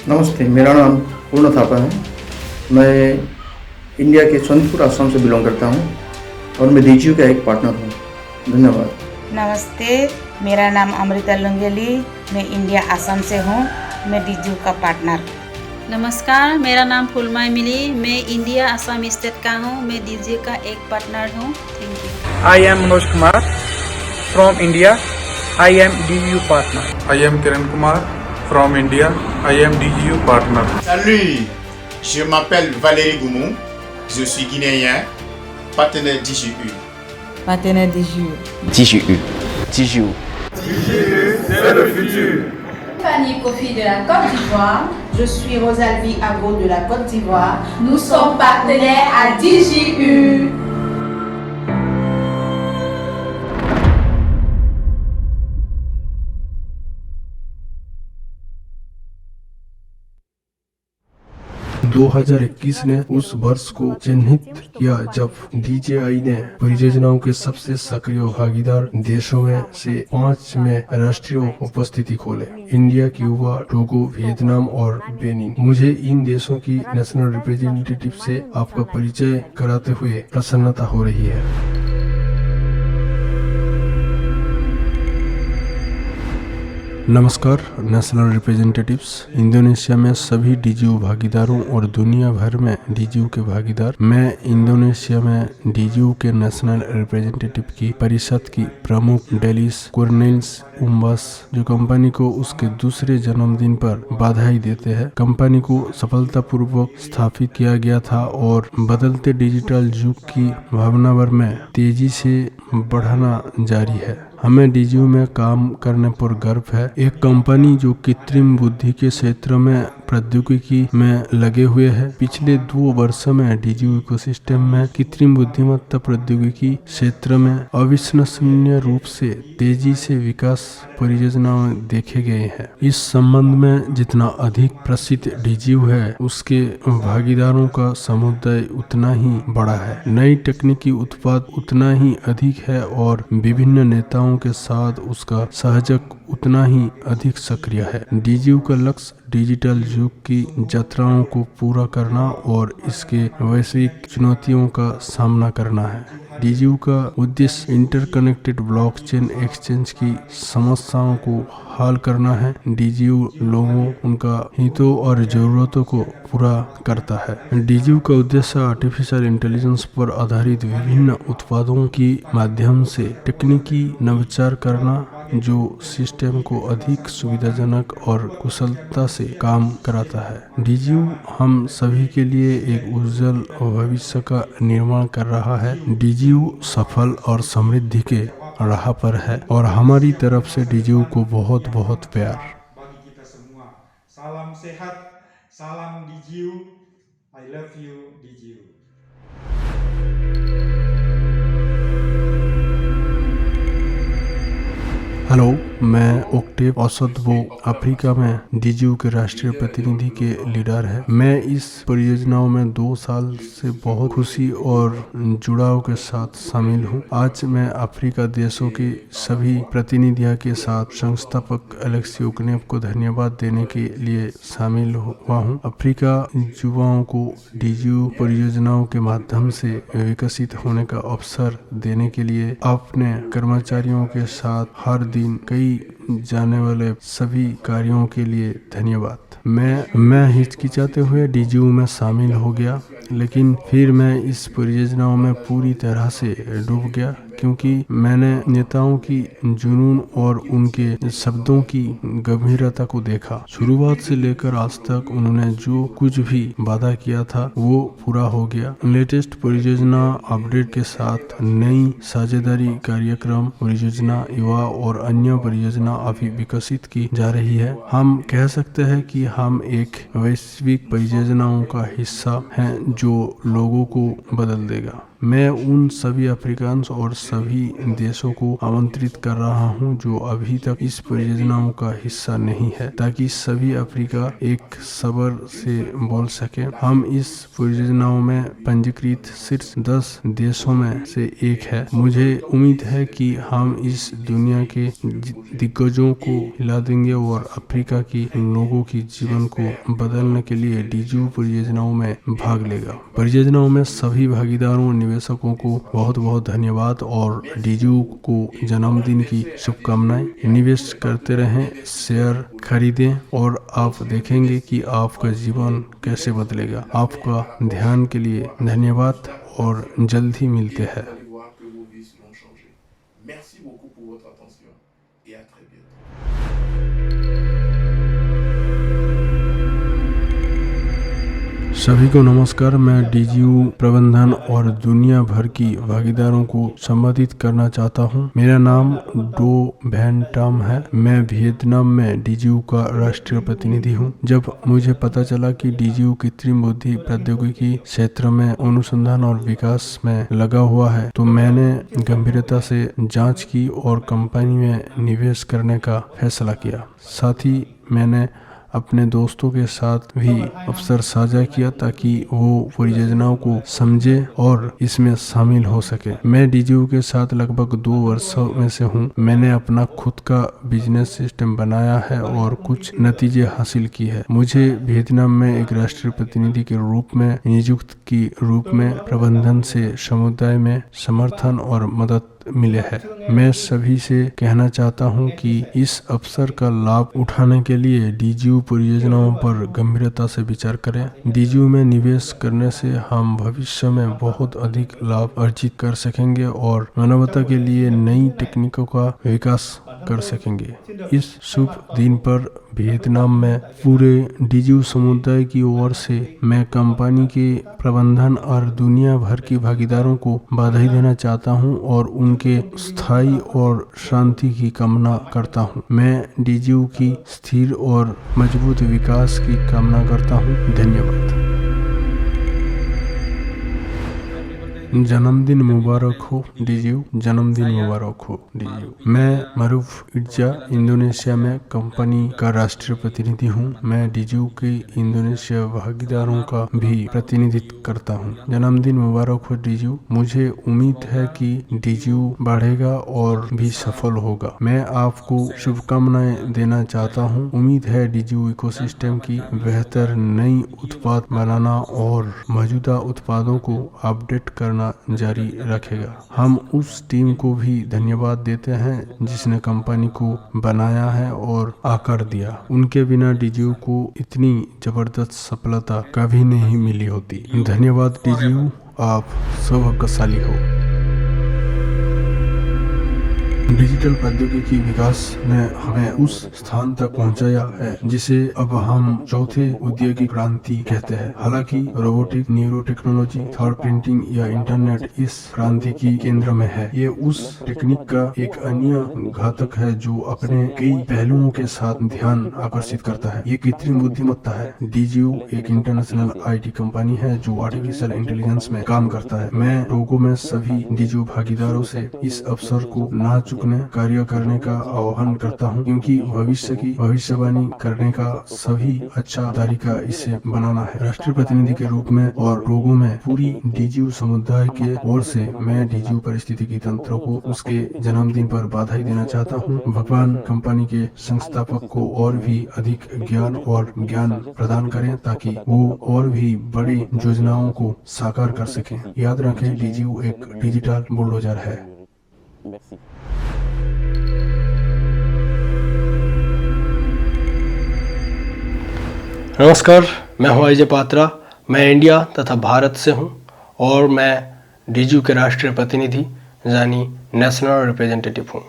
नमस्ते, मेरा नाम पूर्ण थापा है। मैं India के सोनपुर असम से belong करता हूँ और मैं DGU का एक पार्टनर हूँ। धन्यवाद। नमस्ते, मेरा नाम अमृता लुंगेली, मैं इंडिया असम से हूँ, मैं DGU का पार्टनर। नमस्कार, मेरा नाम फुलमाई मिली, मैं इंडिया असम स्टेट का हूँ, मैं DGU का एक पार्टनर हूँ। Thank you. I am Manoj Kumar from India. I am DGU partner. I am Kiran Kumar from India. I am DGU partner. Salut, je m'appelle Valérie Goumou, je suis guinéen, partenaire DGU. Partenaire DGU. DGU. DGU. DGU, c'est le futur. Fanny Kofi de la Côte d'Ivoire. Je suis Rosalvie Abo de la Côte d'Ivoire. Nous sommes partenaires à DGU. दो 2021 ने उस वर्ष को चिन्हित किया जब DJI ने परियोजनाओं के सबसे सक्रिय भागीदार देशों में से 5 में राष्ट्रीय उपस्थिति खोले। इंडिया, क्यूबा, टोगो, वियतनाम और बेनिन। मुझे इन देशों की नेशनल रिप्रेजेंटेटिव से आपका परिचय कराते हुए प्रसन्नता हो रही है। नमस्कार नेशनल रिप्रेजेंटेटिव्स, इंडोनेशिया में सभी DGU भागीदारों और दुनिया भर में DGU के भागीदार। मैं इंडोनेशिया में DGU के नेशनल रिप्रेजेंटेटिव की परिषद की प्रमुख डेलिस कोर्नेल्स उम्बास, जो कंपनी को उसके दूसरे जन्मदिन पर बधाई देते हैं। कंपनी को सफलतापूर्वक स्थापित किया गया था और बदलते डिजिटल युग की भावनावर में तेजी से बढ़ना जारी है। हमें DGU में काम करने पर गर्व है। एक कंपनी जो कृत्रिम बुद्धि के क्षेत्र में प्रौद्योगिकी में लगे हुए हैं। पिछले 2 वर्षों में DGU इकोसिस्टम में कृत्रिम बुद्धिमत्ता प्रौद्योगिकी क्षेत्र में अविश्वसनीय रूप से तेजी से विकास परियोजनाएं देखे गए हैं। इस संबंध में जितना अधिक प्रसिद्ध DGU है, उसके भागीदारों का समुदाय उतना ही बड़ा है। नई तकनीकी उत्पाद उतना ही अधिक है और विभिन्न नेताओं के साथ उसका सहयोग उतना ही अधिक सक्रिय है। DGU का लक्ष्य डिजिटल युग की यात्राओं को पूरा करना और इसके वैश्विक चुनौतियों का सामना करना है। DGU का उद्देश्य इंटरकनेक्टेड ब्लॉकचेन एक्सचेंज की समस्याओं को हल करना है। DGU लोगों, उनका हितों और जरूरतों को पूरा करता है। DGU का उद्देश्य आर्टिफिशियल इंटेलिजेंस पर आधारित विभिन्न उत्पादों के माध्यम से तकनीकी नवाचार करना, जो सिस्टम को अधिक सुविधाजनक और कुशलता से काम कराता है। DGU हम सभी के लिए एक उज्जवल भविष्य का निर्माण कर रहा है। DGU सफल और समृद्धि के राह पर है और हमारी तरफ से DGU को बहुत बहुत प्यार। Salam sehat, salam DGU. I love you DGU. Hello, मैं ओक्टेव असदबो अफ्रीका में DGU के राष्ट्रीय प्रतिनिधि के लीडर है। मैं इस परियोजनाओं में 2 साल से बहुत खुशी और जुड़ाव के साथ शामिल हूँ। आज मैं अफ्रीका देशों के सभी प्रतिनिधियों के साथ संस्थापक एलेक्स योकनेव को धन्यवाद देने के लिए शामिल हुआ हूँ। अफ्रीका युवाओं को DGU परियोजनाओं के माध्यम से विकसित होने का अवसर देने के लिए अपने कर्मचारियों के साथ हर दिन कई जाने वाले सभी कार्यों के लिए धन्यवाद। मैं हिचकिचाते हुए DGU में शामिल हो गया, लेकिन फिर मैं इस परियोजनाओं में पूरी तरह से डूब गया, क्योंकि मैंने नेताओं की जुनून और उनके शब्दों की गंभीरता को देखा। शुरुआत से लेकर आज तक उन्होंने जो कुछ भी वादा किया था वो पूरा हो गया। लेटेस्ट परियोजना अपडेट के साथ नई साझेदारी कार्यक्रम, परियोजना, युवा और अन्य परियोजना अभी विकसित की जा रही है। हम कह सकते हैं कि हम एक वैश्विक परियोजनाओं का हिस्सा हैं जो लोगों को बदल देगा। मैं उन सभी अफ्रीकान्स और सभी देशों को आमंत्रित कर रहा हूं जो अभी तक इस परियोजनाओं का हिस्सा नहीं है, ताकि सभी अफ्रीका एक सबर से बोल सके। हम इस परियोजनाओं में पंजीकृत शीर्ष 10 देशों में से एक है। मुझे उम्मीद है कि हम इस दुनिया के दिग्गजों को हिला देंगे और अफ्रीका के लोगों की जीवन को बदलने के लिए डीजीयू परियोजनाओं में भाग लेगा। परियोजनाओं में सभी भागीदारों, निवेशकों को बहुत बहुत धन्यवाद और डीजीयू को जन्मदिन की शुभकामनाएं। निवेश करते रहें, शेयर खरीदें और आप देखेंगे कि आपका जीवन कैसे बदलेगा। आपका ध्यान के लिए धन्यवाद और जल्द ही मिलते हैं। सभी को नमस्कार। मैं डीजीयू प्रबंधन और दुनिया भर की भागीदारों को संबोधित करना चाहता हूं। मेरा नाम डो वैन टम है। मैं वियतनाम में डीजीयू का राष्ट्रीय प्रतिनिधि हूं। जब मुझे पता चला कि डीजीयू कृत्रिम बुद्धि प्रौद्योगिकी क्षेत्र में अनुसंधान और विकास में लगा हुआ है, तो मैंने गंभीरता से जांच की और कंपनी में निवेश करने का फैसला किया। साथ ही मैंने अपने दोस्तों के साथ भी अवसर साझा किया ताकि वो परियोजनाओं को समझे और इसमें शामिल हो सके। मैं डीजीयू के साथ लगभग 2 वर्षों में से हूँ। मैंने अपना खुद का बिजनेस सिस्टम बनाया है और कुछ नतीजे हासिल किए हैं। मुझे वियतनाम में एक राष्ट्रीय प्रतिनिधि के रूप में नियुक्त की रूप में प्रबंधन से समुदाय में समर्थन और मदद मिले है। मैं सभी से कहना चाहता हूं कि इस अवसर का लाभ उठाने के लिए डीजीयू परियोजनाओं पर गंभीरता से विचार करें। डीजीयू में निवेश करने से हम भविष्य में बहुत अधिक लाभ अर्जित कर सकेंगे और मानवता के लिए नई तकनीकों का विकास कर सकेंगे। इस शुभ दिन पर वियतनाम में पूरे डीजीयू समुदाय की ओर से मैं कंपनी के प्रबंधन और दुनिया भर की भागीदारों को बधाई देना चाहता हूं और उनके स्थायी और शांति की कामना करता हूं। मैं डीजीयू की स्थिर और मजबूत विकास की कामना करता हूं। धन्यवाद। जन्मदिन मुबारक हो डीजीयू, जन्मदिन मुबारक हो डीजीयू। मैं मरूफ इर्जा इंडोनेशिया में कंपनी का राष्ट्रीय प्रतिनिधि हूँ। मैं डीजीयू के इंडोनेशिया भागीदारों का भी प्रतिनिधित्व करता हूँ। जन्मदिन मुबारक हो डीजीयू। मुझे उम्मीद है कि डीजीयू बढ़ेगा और भी सफल होगा। मैं आपको शुभकामनाएं देना चाहता हूँ। उम्मीद है डीजीयू इकोसिस्टम की बेहतर नई उत्पाद बनाना और मौजूदा उत्पादों को अपडेट करना जारी रखेगा। हम उस टीम को भी धन्यवाद देते हैं जिसने कंपनी को बनाया है और आकार दिया। उनके बिना डीजीयू को इतनी जबरदस्त सफलता कभी नहीं मिली होती। धन्यवाद डीजीयू, आप सौभाग्यशाली हो। डिजिटल प्रौद्योगिकी विकास ने हमें उस स्थान तक पहुंचाया है जिसे अब हम चौथे औद्योगिक क्रांति कहते हैं। हालांकि robotic, neuro technology, 3D printing या इंटरनेट इस क्रांति की केंद्र में है। ये उस टेक्निक का एक अन्य घातक है जो अपने कई पहलुओं के साथ ध्यान आकर्षित करता है। ये कृत्रिम बुद्धिमत्ता है। डीजीयू एक इंटरनेशनल IT कंपनी है जो आर्टिफिशियल इंटेलिजेंस में काम करता है। मैं लोगों में सभी डीजीयू भागीदारों से इस अवसर को ना कार्य करने का आह्वान करता हूं, क्योंकि भविष्य की भविष्यवाणी करने का सभी अच्छा तरीका इसे बनाना है। राष्ट्रीय प्रतिनिधि के रूप में और लोगों में पूरी डीजीयू समुदाय के ओर से मैं डीजीयू परिस्थितिकी तंत्र को उसके जन्मदिन पर बधाई देना चाहता हूं। भगवान कंपनी के संस्थापक को और भी अधिक ज्ञान प्रदान करें ताकि वो और भी बड़ी योजनाओं को साकार कर सकें। याद रखें, डीजीयू एक डिजिटल बुलडोजर है। नमस्कार, मैं हूं अजय पात्रा। मैं इंडिया तथा भारत से हूं और मैं डीजीयू के राष्ट्रीय प्रतिनिधि यानी नेशनल रिप्रेजेंटेटिव हूँ।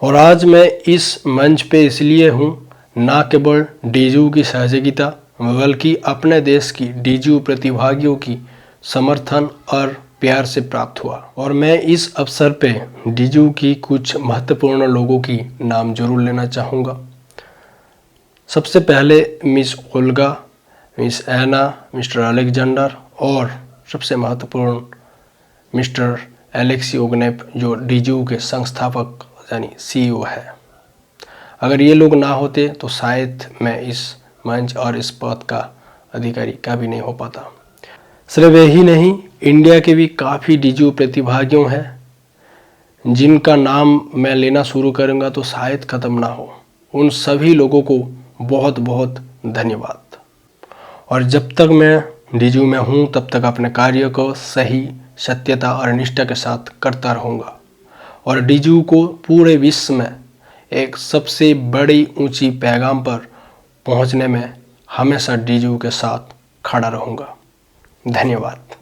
और आज मैं इस मंच पे इसलिए हूँ ना केवल डीजीयू की सहयोगिता बल्कि अपने देश की डीजीयू प्रतिभागियों की समर्थन और प्यार से प्राप्त हुआ। और मैं इस अवसर पे डीजीयू की कुछ महत्वपूर्ण लोगों की नाम जरूर लेना चाहूँगा। सबसे पहले मिस ओल्गा, मिस एना, मिस्टर अलेक्जेंडर और सबसे महत्वपूर्ण मिस्टर एलेक्सी ओगनेव जो डीजीयू के संस्थापक यानी सीईओ है। अगर ये लोग ना होते तो शायद मैं इस मंच और इस पद का अधिकारी का भी नहीं हो पाता। सिर्फ यही नहीं, इंडिया के भी काफ़ी डीजीयू प्रतिभागियों हैं जिनका नाम मैं लेना शुरू करूँगा तो शायद ख़त्म ना हो। उन सभी लोगों को बहुत बहुत धन्यवाद। और जब तक मैं डीजीयू में हूँ तब तक अपने कार्य को सही, सत्यता और निष्ठा के साथ करता रहूँगा और डीजीयू को पूरे विश्व में एक सबसे बड़ी ऊंची पैगाम पर पहुंचने में हमेशा डीजीयू के साथ खड़ा रहूँगा। धन्यवाद।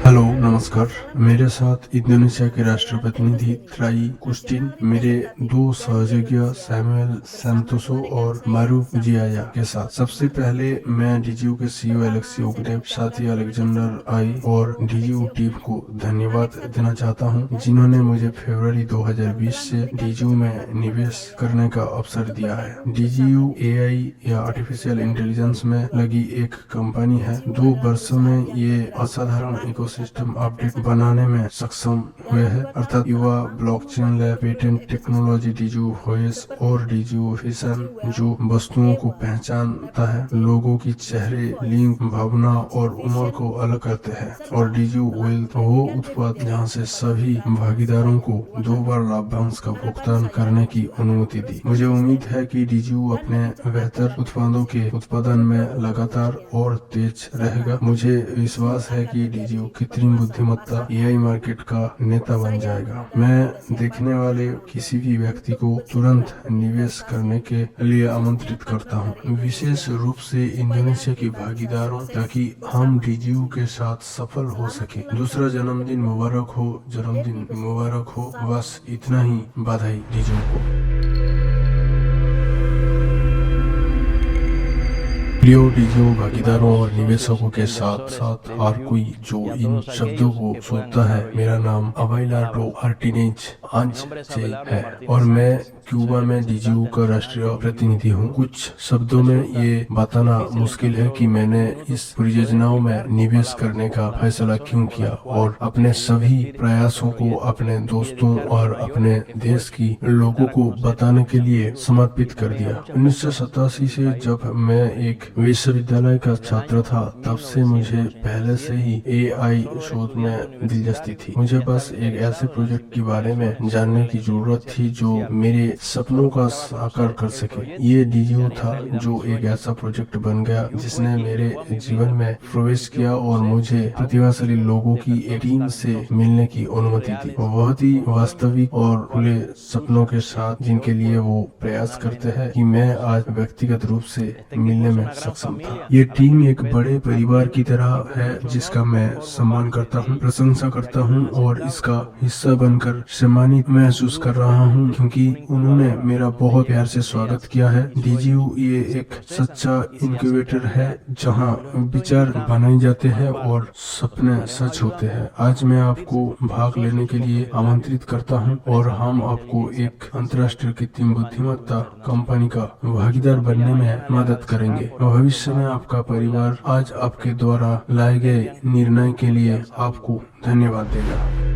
हेलो, नमस्कार। मेरे साथ इंडोनेशिया के राष्ट्रप्रतिनिधि ट्राई कुस्टिन, मेरे दो सहयोगी सैमुअल सैंतोसो और मारू जियाया के साथ। सबसे पहले मैं डीजीयू के सीईओ एलेक्सी ओगनेव, साथी अलेक्जेंडर आई और डीजीयू टीम को धन्यवाद देना चाहता हूं, जिन्होंने मुझे फरवरी 2020 से डीजीयू में निवेश करने का अवसर दिया है। डीजीयू एआई या आर्टिफिशियल इंटेलिजेंस में लगी एक कंपनी है। 2 वर्षों में ये असाधारण इकोसिस्टम अपडेट बनाने में सक्षम हुए हैं, अर्थात युवा blockchain lab, patent technology, DGU voice और डीजीयू विजन जो वस्तुओं को पहचानता है, लोगों की चेहरे, लिंग, भावना और उम्र को अलग करते हैं, और डीजीयू वेल्थ वो उत्पाद जहां से सभी भागीदारों को 2 बार लाभांश का भुगतान करने की अनुमति दी। मुझे उम्मीद है कि डीजीयू अपने बेहतर उत्पादों के उत्पादन में लगातार और तेज रहेगा। मुझे विश्वास है कि डीजीयू कृत्रिम बुद्धिमत्ता एआई मार्केट का नेता बन जाएगा। मैं देखने वाले किसी भी व्यक्ति को तुरंत निवेश करने के लिए आमंत्रित करता हूं, विशेष रूप से इंडोनेशिया के भागीदारों, ताकि हम डीजीयू के साथ सफल हो सके। दूसरा जन्मदिन मुबारक हो, जन्मदिन मुबारक हो। बस इतना ही, बधाई डीजीयू को। प्रियो डीजीयू भागीदारों और निवेशकों के साथ साथ हर कोई जो इन शब्दों को सुनता है, मेरा नाम अबाइलार्डो मार्टिनेज आंचे है और मैं क्यूबा में डीजीयू का राष्ट्रीय प्रतिनिधि हूँ। कुछ शब्दों में ये बताना मुश्किल है कि मैंने इस परियोजनाओं में निवेश करने का फैसला क्यों किया और अपने सभी प्रयासों को अपने दोस्तों और अपने देश की लोगों को बताने के लिए समर्पित कर दिया। 1987 से जब मैं एक विश्वविद्यालय का छात्र था, तब से मुझे पहले से ही एआई शोध में दिलचस्पी थी। मुझे बस एक ऐसे प्रोजेक्ट के बारे में जानने की जरूरत थी जो मेरे सपनों का साकार कर सके। ये डीजीयू था जो एक ऐसा प्रोजेक्ट बन गया जिसने मेरे जीवन में प्रवेश किया और मुझे प्रतिभाशाली लोगों की एक टीम से मिलने की अनुमति दी, बहुत ही वास्तविक और खुले सपनों के साथ, जिनके लिए वो प्रयास करते हैं कि मैं आज व्यक्तिगत रूप से मिलने में सक्षम था। ये टीम एक बड़े परिवार की तरह है जिसका मैं सम्मान करता हूँ, प्रशंसा करता हूँ और इसका हिस्सा बनकर सम्मानित महसूस कर रहा हूँ, क्योंकि उन्होंने मेरा बहुत प्यार से स्वागत किया है। डीजीयू ये एक सच्चा इनक्यूबेटर है जहाँ विचार बनाए जाते हैं और सपने सच होते हैं। आज मैं आपको भाग लेने के लिए आमंत्रित करता हूँ और हम आपको एक अंतर्राष्ट्रीय कृत्रिम बुद्धिमत्ता कंपनी का भागीदार बनने में मदद करेंगे। भविष्य में आपका परिवार आज आपके द्वारा लाए गए निर्णय के लिए आपको धन्यवाद देगा।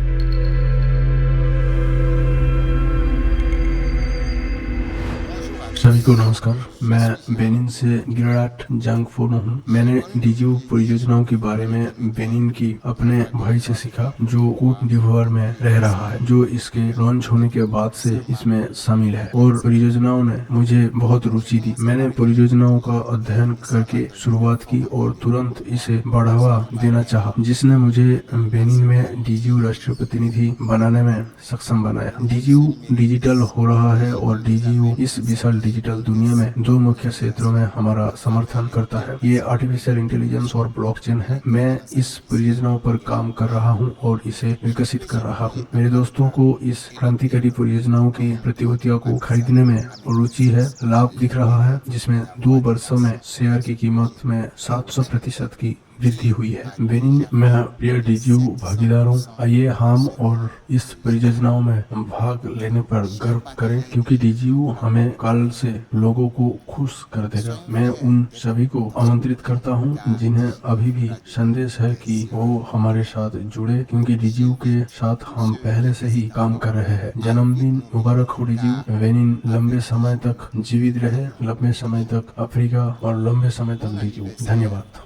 सभी को नमस्कार। मैं बेनिन से गिराट जांगफोनो हूँ। मैंने डीजीयू परियोजनाओं के बारे में बेनिन की अपने भाई से सीखा जो कोट डिवोर में रह रहा है, जो इसके लॉन्च होने के बाद से इसमें शामिल है और परियोजनाओं ने मुझे बहुत रुचि दी। मैंने परियोजनाओं का अध्ययन करके शुरुआत की और तुरंत इसे बढ़ावा देना चाहा, जिसने मुझे बेनिन में डीजीयू राष्ट्रीय प्रतिनिधि बनाने में सक्षम बनाया। डीजीयू डिजिटल हो रहा है और डीजीयू इस विशाल डिजिटल दुनिया में 2 मुख्य क्षेत्रों में हमारा समर्थन करता है। ये आर्टिफिशियल इंटेलिजेंस और ब्लॉकचेन है। मैं इस परियोजना पर काम कर रहा हूँ और इसे विकसित कर रहा हूँ। मेरे दोस्तों को इस क्रांतिकारी परियोजनाओं की प्रतिभूतियों को खरीदने में रुचि है। लाभ दिख रहा है, जिसमें 2 वर्षों में शेयर की कीमत में 700% की वृद्धि हुई है। बेनिन में प्रिय डीजीयू भागीदारों, आइए हम और इस परियोजनाओं में भाग लेने पर गर्व करें, क्योंकि डीजीयू हमें कल से लोगों को खुश कर देगा। मैं उन सभी को आमंत्रित करता हूं जिन्हें अभी भी संदेश है कि वो हमारे साथ जुड़े, क्योंकि डीजीयू के साथ हम पहले से ही काम कर रहे हैं। जन्मदिन मुबारक हो डीजीयू। बेनिन लंबे समय तक जीवित रहे, लंबे समय तक अफ्रीका और लंबे समय तक डीजीयू। धन्यवाद।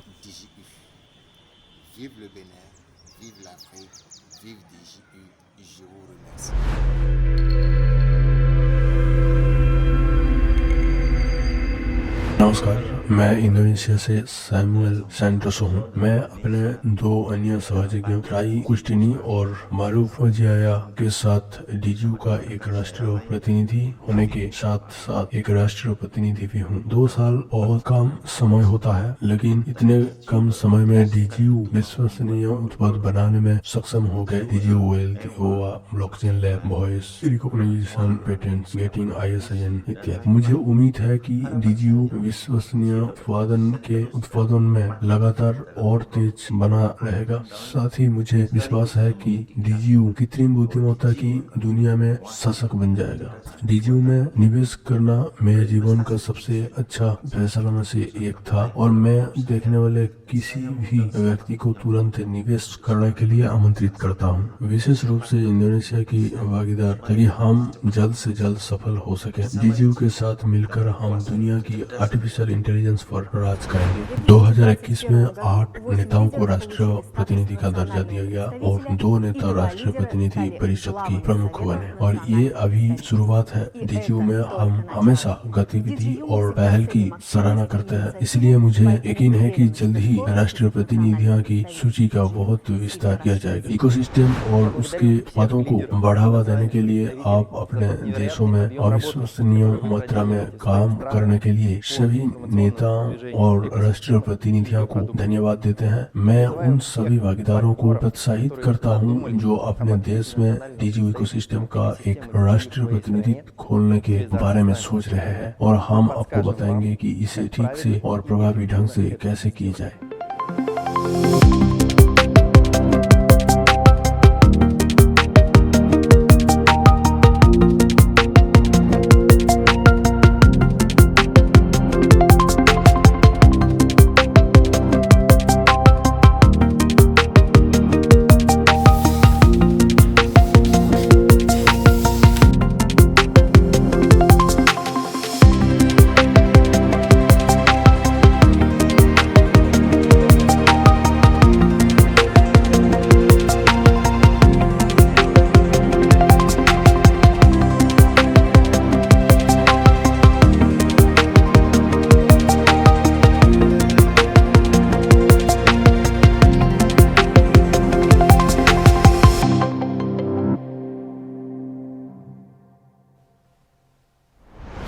Vive le Bénin, vive l'Afrique, vive DJU, je vous remercie. नमस्कार, मैं इंडोनेशिया से सैमुअल सैंटोस हूँ। मैं अपने 2 अन्य सहयोगियों ट्राई कुस्टिनी और मारूफ वजियाया के साथ डीजीयू का एक राष्ट्रीय प्रतिनिधि होने के साथ साथ एक राष्ट्रीय प्रतिनिधि भी हूँ। 2 साल बहुत कम समय होता है, लेकिन इतने कम समय में डीजीयू विश्वसनीय उत्पाद बनाने में सक्षम हो गए। डीजीयू वेल्थ, ओवा, blockchain lab, voice recognition, patents, getting ISIN इत्यादि। मुझे उम्मीद है कि डीजीयू विश्वसनीय उत्पादन में लगातार और तेज बना रहेगा। साथ ही मुझे विश्वास है कि डीजीयू कृत्रिम बुद्धिमत्ता की दुनिया में शासक बन जाएगा। डीजीयू में निवेश करना मेरे जीवन का सबसे अच्छा फैसला में से एक था और मैं देखने वाले किसी भी व्यक्ति को तुरंत निवेश करने के लिए आमंत्रित करता हूँ, विशेष रूप से इंडोनेशिया की भागीदार, ताकि हम जल्द से जल्द सफल हो सके। डीजीयू के साथ मिलकर हम दुनिया की आर्टिफिशियल इंटेलिजेंस पर राज करेंगे। 2021 में 8 नेताओं को राष्ट्रीय प्रतिनिधि का दर्जा दिया गया और 2 नेता राष्ट्रीय प्रतिनिधि परिषद की प्रमुख बने, और ये अभी शुरुआत है। डीजीयू में हम हमेशा गतिविधि और पहल की सराहना करते हैं, इसलिए मुझे यकीन है कि जल्द ही राष्ट्रीय प्रतिनिधियों की सूची का बहुत विस्तार किया जाएगा। इकोसिस्टम और उसके उत्पादों को बढ़ावा देने के लिए आप अपने देशों में अविश्वसनीय मात्रा में काम करने के लिए सभी नेताओं और राष्ट्रीय प्रतिनिधियों को धन्यवाद देते हैं। मैं उन सभी भागीदारों को प्रोत्साहित करता हूं जो अपने देश में डीजीयू इकोसिस्टम का एक राष्ट्रीय प्रतिनिधि खोलने के बारे में सोच रहे हैं, और हम आपको बताएंगे कि इसे ठीक से और प्रभावी ढंग से कैसे किया जाए।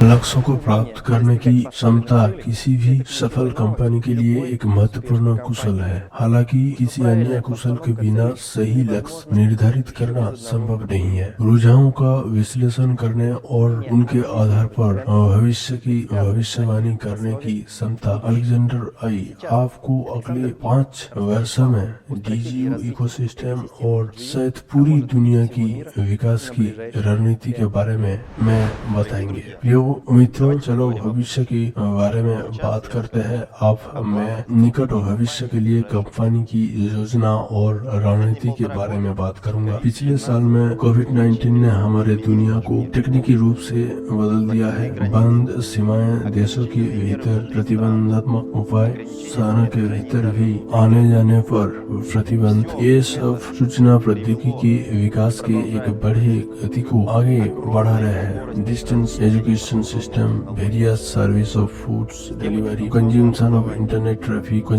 लक्ष्यों को प्राप्त करने की क्षमता किसी भी सफल कंपनी के लिए एक महत्वपूर्ण कौशल है। हालांकि किसी अन्य कौशल के बिना सही लक्ष्य निर्धारित करना संभव नहीं है। रुझानों का विश्लेषण करने और उनके आधार पर भविष्य की भविष्यवाणी करने की क्षमता। अलेक्जेंडर आई आपको अगले 5 वर्षों में डीजीयू इकोसिस्टम और शायद पूरी दुनिया की विकास की रणनीति के बारे में बताएंगे। मित्रों, चलो भविष्य के बारे में बात करते हैं। अब मैं निकट भविष्य के लिए कंपनी की योजना और रणनीति के बारे में बात करूंगा। पिछले साल में कोविड-19 ने हमारे दुनिया को तकनीकी रूप से बदल दिया है। बंद सीमाएं, देशों के भीतर प्रतिबंधात्मक उपाय, सेना के भीतर भी आने जाने पर प्रतिबंध, ये सब सूचना प्रौद्योगिकी के विकास के एक बड़े गति को आगे बढ़ा रहे हैं। Distance education ecosystem, various service of foods delivery, consumption of internet traffic,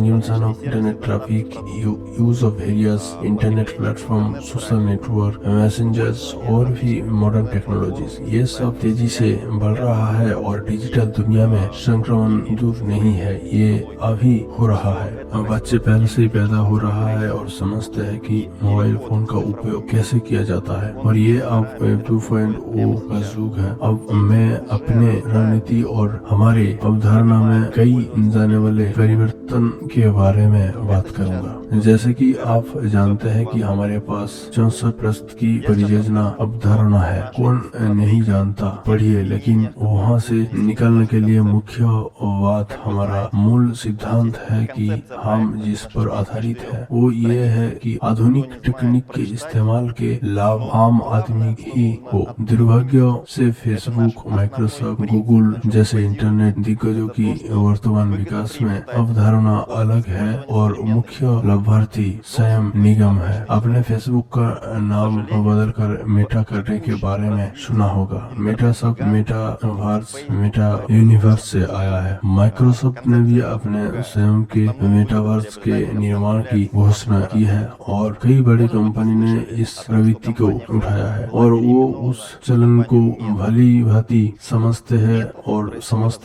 use of various internet platform, social network, messengers और भी मॉडर्न टेक्नोलॉजीज, ये सब तेजी से बढ़ रहा है और डिजिटल दुनिया में संक्रमण दूर नहीं है, ये अभी हो रहा है। बच्चे पहले से ही पैदा हो रहा है और समझते हैं कि मोबाइल फोन का उपयोग कैसे किया जाता है और ये अब वेब 2.0 का युग है। अब मैं अपने रणनीति और हमारे अवधारणा में कई जाने वाले परिवर्तन के बारे में बात करूंगा। जैसे कि आप जानते हैं कि हमारे पास 64% की परियोजना अवधारणा है। कौन नहीं जानता, पढ़िए, लेकिन वहाँ से निकलने के लिए मुख्य बात, हमारा मूल सिद्धांत है कि हम जिस पर आधारित है वो ये है कि आधुनिक तकनीक के इस्तेमाल के लाभ आम आदमी ही हो। दुर्भाग्य से फेसबुक, माइक्रोसॉफ्ट, गूगल जैसे इंटरनेट दिग्गजों की वर्तमान विकास में अवधारणा अलग है और मुख्य लाभार्थी स्वयं निगम है। आपने फेसबुक का नाम बदलकर मेटा करने के बारे में सुना होगा। मेटा शब्द मेटावर्स, मेटा यूनिवर्स से आया है। माइक्रोसॉफ्ट ने भी अपने स्वयं के मेटावर्स के निर्माण की घोषणा की है और कई बड़ी कंपनी ने इस प्रवृत्ति को उठाया है और वो उस चलन को भली भांति समझते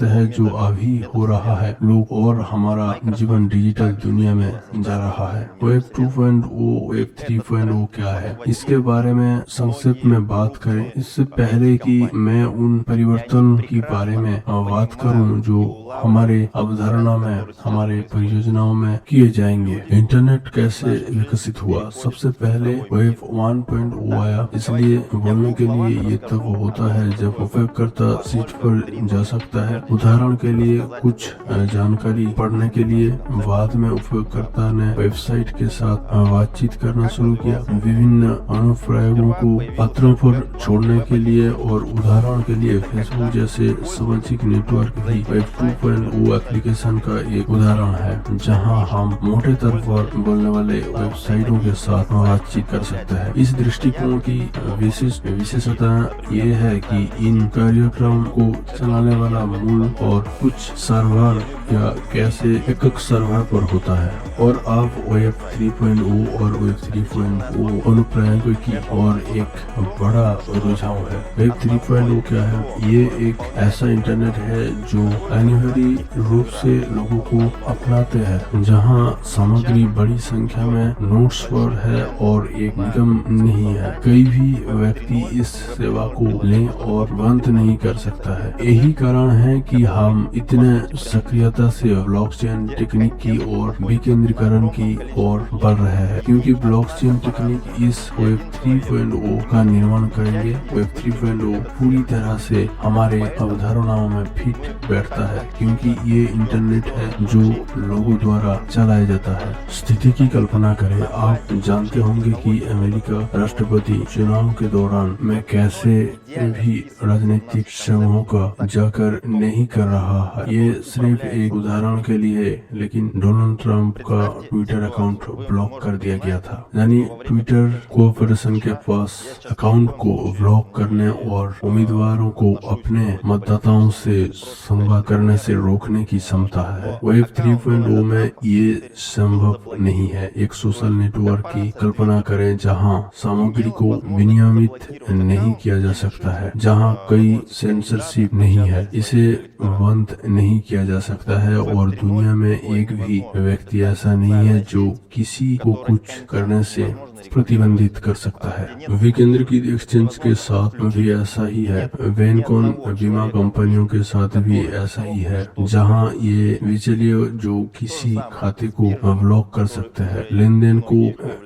हैं जो अभी हो रहा है। लोग और हमारा जीवन डिजिटल दुनिया में जा रहा है। वेब 2.0, वेब 3.0 क्या है, इसके बारे में संक्षेप में बात करें। इससे पहले कि मैं उन परिवर्तन के बारे में बात करूं जो हमारे अवधारणा में, हमारे परियोजनाओं में किए जाएंगे। इंटरनेट कैसे विकसित हुआ? सबसे पहले वेब 1.0 आया, इसलिए बोलने के लिए ये तब होता है जब उपयोगकर्ता सीट पर जा सकता है। उदाहरण के लिए कुछ जानकारी पढ़ने के लिए। बाद में उपयोगकर्ता ने वेबसाइट के साथ बातचीत करना शुरू किया, विभिन्न अनुप्रयोगों को पत्रों पर छोड़ने के लिए, और उदाहरण के लिए फेसबुक जैसे सामाजिक नेटवर्क भी वेब 2.0 एप्लीकेशन का एक उदाहरण है, जहां हम मोटे तौर पर बोलने वाले वेबसाइटों के साथ बातचीत कर सकते हैं। इस दृष्टिकोण की विशेषता ये है कि इन कार्यक्रम को चलाने वाला मूल और कुछ सर्वर या कैसे एक सर्वर पर होता है, और आप वेब 3.0 और वेब 3.0 अनुप्रयोगों की और एक बड़ा रुझान है। वेब 3.0 क्या है? ये एक ऐसा इंटरनेट है जो अनिवार्य रूप से लोगों को अपनाते हैं, जहां सामग्री बड़ी संख्या में नोट्स पर है और एक निगम नहीं है। कोई भी व्यक्ति इस सेवा को ले और बंद नहीं कर सकता है। यही कारण है कि हम इतने सक्रियता से ब्लॉकचेन तकनीक की और विकेंद्रीकरण की ओर बढ़ रहे हैं, क्योंकि ब्लॉकचेन तकनीक इस वेब 3.0 का निर्माण करेंगे। वेब 3.0 पूरी तरह से हमारे अवधारणाओं में फिट बैठता है, क्योंकि ये इंटरनेट है जो लोगों द्वारा चलाया जाता है। स्थिति की कल्पना करें, आप जानते होंगे कि अमेरिका राष्ट्रपति चुनाव के दौरान में कैसे भी राजनीतिक समूहों का जाकर नहीं कर रहा है। ये सिर्फ एक उदाहरण के लिए, लेकिन डोनाल्ड ट्रंप का ट्विटर अकाउंट ब्लॉक कर दिया गया था। यानी ट्विटर कॉर्पोरेशन के पास अकाउंट को ब्लॉक करने और उम्मीदवारों को अपने मतदाताओं से संवाद करने से रोकने की क्षमता है। वेब 3.0 में ये संभव नहीं है। एक सोशल नेटवर्क की कल्पना करें जहां सामग्री को विनियमित नहीं किया जा सकता है, जहां कोई सेंसरशिप नहीं है, इसे बंद नहीं किया जा सकता है, और दुनिया में एक भी व्यक्ति ऐसा नहीं है जो किसी को कुछ करने से प्रतिबंधित कर सकता है। विकेंद्रीकृत एक्सचेंज के साथ भी ऐसा ही है। वेनकॉन बीमा कंपनियों के साथ भी ऐसा ही है, जहां ये बिचौलिए जो किसी खाते को ब्लॉक कर सकते हैं, लेन देन को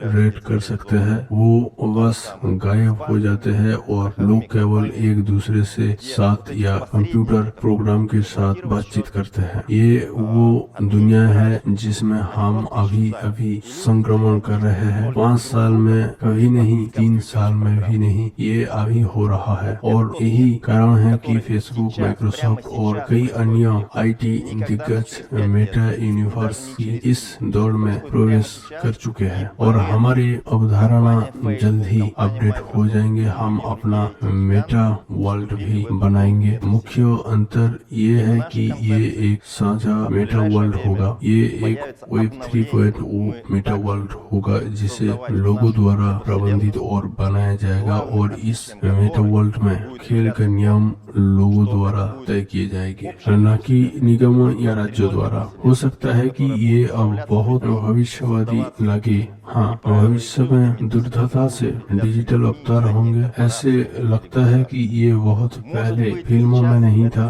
रेट कर सकते हैं, वो बस गायब हो जाते हैं और लोग केवल एक दूसरे से साथ या कंप्यूटर प्रोग्राम के साथ बातचीत करते हैं। ये वो दुनिया है जिसमें हम अभी संक्रमण कर रहे हैं। 5 साल साल में कभी नहीं, 3 साल में भी नहीं, ये अभी हो रहा है। और यही कारण है कि फेसबुक, माइक्रोसॉफ्ट और कई अन्य आईटी दिग्गज मेटा यूनिवर्स की इस दौड़ में प्रवेश कर चुके हैं और हमारी अवधारणा जल्द ही अपडेट हो जाएंगे। हम अपना मेटा वर्ल्ड भी बनाएंगे। मुख्य अंतर ये है कि ये एक साझा मेटा वर्ल्ड होगा। ये एक वेब 3.0 मेटा वर्ल्ड होगा जिसे लोगों द्वारा प्रबंधित और बनाया जाएगा और इस मेटा वर्ल्ड में खेल के नियम लोगों द्वारा तय किए जाएंगे, न कि निगमों या राज्यों द्वारा। हो सकता है कि ये अब बहुत भविष्यवादी लगे। हाँ, भविष्य में दूरदर्शिता से डिजिटल अवतार होंगे। ऐसे लगता है कि ये बहुत पहले फिल्मों में नहीं था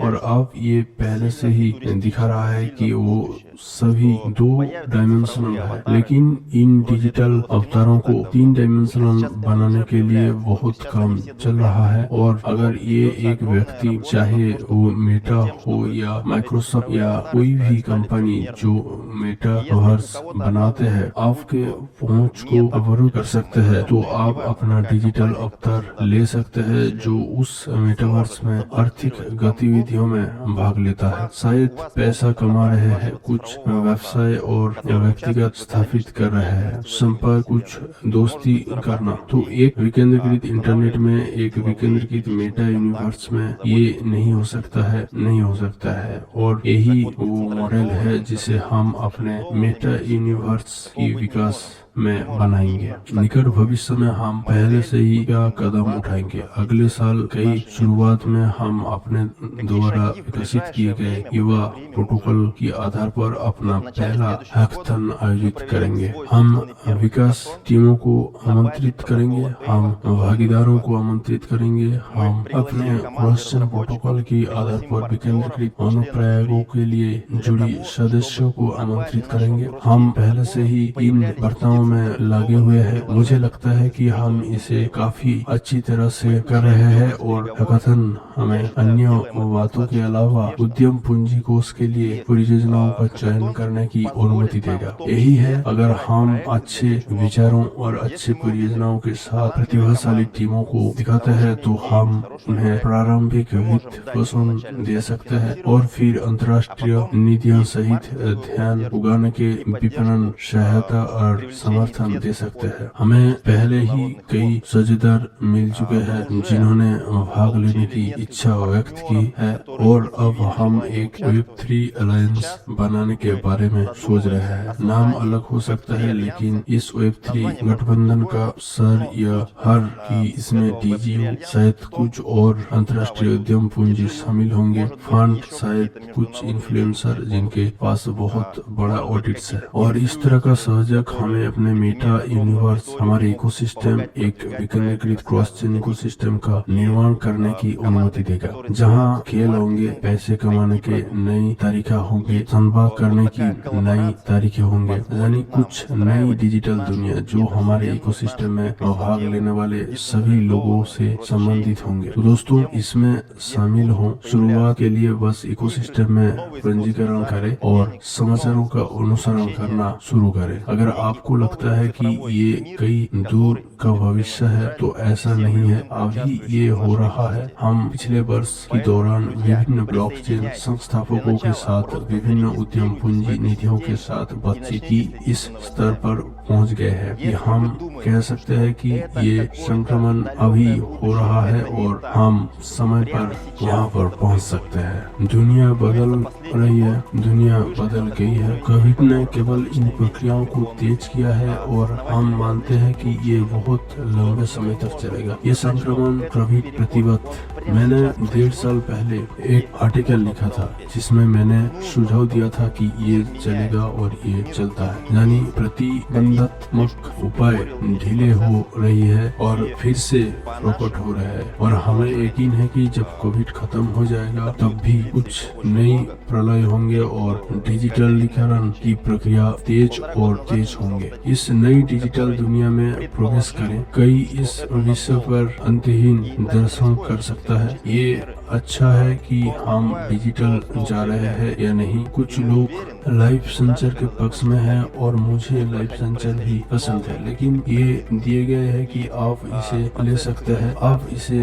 और अब ये पहले से ही दिखा रहा है कि वो सभी 2 डायमेंशनल है। लेकिन इन डिजिटल अवतारों को 3 डायमेंशनल बनाने के लिए बहुत काम चल रहा है। और अगर ये एक व्यक्ति, चाहे वो मेटा हो या माइक्रोसॉफ्ट या कोई भी कंपनी जो मेटावर्स बनाते हैं, आपके पहुंच को अवरुद्ध कर सकते हैं, तो आप अपना डिजिटल अवतार ले सकते हैं जो उस मेटावर्स में आर्थिक गतिविधियों में भाग लेता है। शायद पैसा कमा रहे हैं, कुछ व्यवसाय और व्यक्तिगत स्थापित कर रहे हैं, संपर्क, कुछ दोस्ती करना। तो एक विकेंद्रीकृत इंटरनेट में, एक विकेंद्रीकृत मेटा यूनिवर्स में ये नहीं हो सकता है। और यही वो मॉडल है जिसे हम अपने मेटा यूनिवर्स की विकास में बनाएंगे। निकट भविष्य में हम पहले से ही क्या कदम उठाएंगे। अगले साल कई शुरुआत में हम अपने द्वारा विकसित किए गए युवा प्रोटोकॉल के आधार पर अपना पहला हैकाथन आयोजित करेंगे। हम विकास टीमों को आमंत्रित करेंगे, हम भागीदारों को आमंत्रित करेंगे, हम अपने क्वेश्चन प्रोटोकॉल के आधार पर विकेंद्रीकृत अनुप्रयोगों के लिए जुड़ी सदस्यों को आमंत्रित करेंगे। हम पहले से ही इन वार्ताओं में लगे हुए हैं। मुझे लगता है कि हम इसे काफी अच्छी तरह से कर रहे हैं और हैकाथन हमें अन्य बातों के अलावा उद्यम पूंजी कोष के लिए परियोजनाओं का चयन करने की अनुमति देगा। यही है, अगर हम अच्छे विचारों और अच्छे परियोजनाओं के साथ प्रतिभाशाली टीमों को दिखाते हैं तो हम उन्हें प्रारंभिक वित्त पोषण दे सकते हैं और फिर अंतर्राष्ट्रीय नीतियों सहित ध्यान उगाने के विपणन सहायता और समर्थन दे सकते हैं। हमें पहले ही कई साझेदार मिल चुके हैं जिन्होंने भाग लेने की इच्छा व्यक्त की है और अब हम एक Web3 अलायंस बनाने के बारे में सोच रहे हैं। नाम अलग हो सकता है, लेकिन इस Web3 गठबंधन का सर या हर की इसमें DGU, शायद कुछ और अंतर्राष्ट्रीय उद्यम पूंजी शामिल होंगे, फंड, शायद कुछ इन्फ्लुएंसर जिनके पास बहुत बड़ा ऑडिट्स है। और इस तरह का सहयोग हमें अपने मेटा यूनिवर्स, हमारे इकोसिस्टम, एक विकेंद्रीकृत क्रॉस चेन इकोसिस्टम का निर्माण करने की अनुमति देगा, जहां खेल होंगे, पैसे कमाने के नए तरीका होंगे, संवाद करने की नई तरीके होंगे, यानी कुछ नई डिजिटल दुनिया जो हमारे इकोसिस्टम में भाग लेने वाले सभी लोगों से संबंधित होंगे। तो दोस्तों, इसमें शामिल हों। शुरुआत के लिए बस इकोसिस्टम में पंजीकरण करें और समाचारों का अनुसरण करना शुरू करें। अगर आपको लगता है कि ये कई दूर का भविष्य है तो ऐसा नहीं है, अभी ये हो रहा है। हम पिछले वर्ष के दौरान विभिन्न ब्लॉकचेन संस्थापकों के साथ, विभिन्न उद्यम पूंजी नीतियों के साथ बातचीत की इस स्तर पर पहुंच गए हैं कि हम कह सकते हैं कि ये संक्रमण अभी हो रहा है और हम समय पर वहां पर पहुंच सकते हैं। दुनिया बदल रही है, दुनिया बदल गई है। कोविड ने केवल इन प्रक्रियाओं को तेज किया है और हम मानते हैं कि ये बहुत लंबे समय तक चलेगा। ये संक्रमण कोविड प्रतिबद्ध। मैंने 1.5 साल पहले एक आर्टिकल लिखा था जिसमें मैंने सुझाव दिया था कि ये चलेगा और ये चलता है, यानी प्रतिबंधात्मक उपाय ढीले हो रही है और फिर से प्रकट हो रहे हैं। और हमें यकीन है कि जब कोविड खत्म हो जाएगा तब भी कुछ नई प्रलय होंगे और डिजिटलीकरण की प्रक्रिया तेज और तेज होंगे। इस नई डिजिटल दुनिया में प्रवेश करें। कई इस विषय पर अंतहीन दर्शन कर सकता है। ये अच्छा है कि हम डिजिटल जा रहे हैं या नहीं। कुछ लोग लाइफ सेंसर के पक्ष में हैं और मुझे लाइफ सेंसर भी पसंद है, लेकिन ये दिए गए है कि आप इसे ले सकते हैं, आप इसे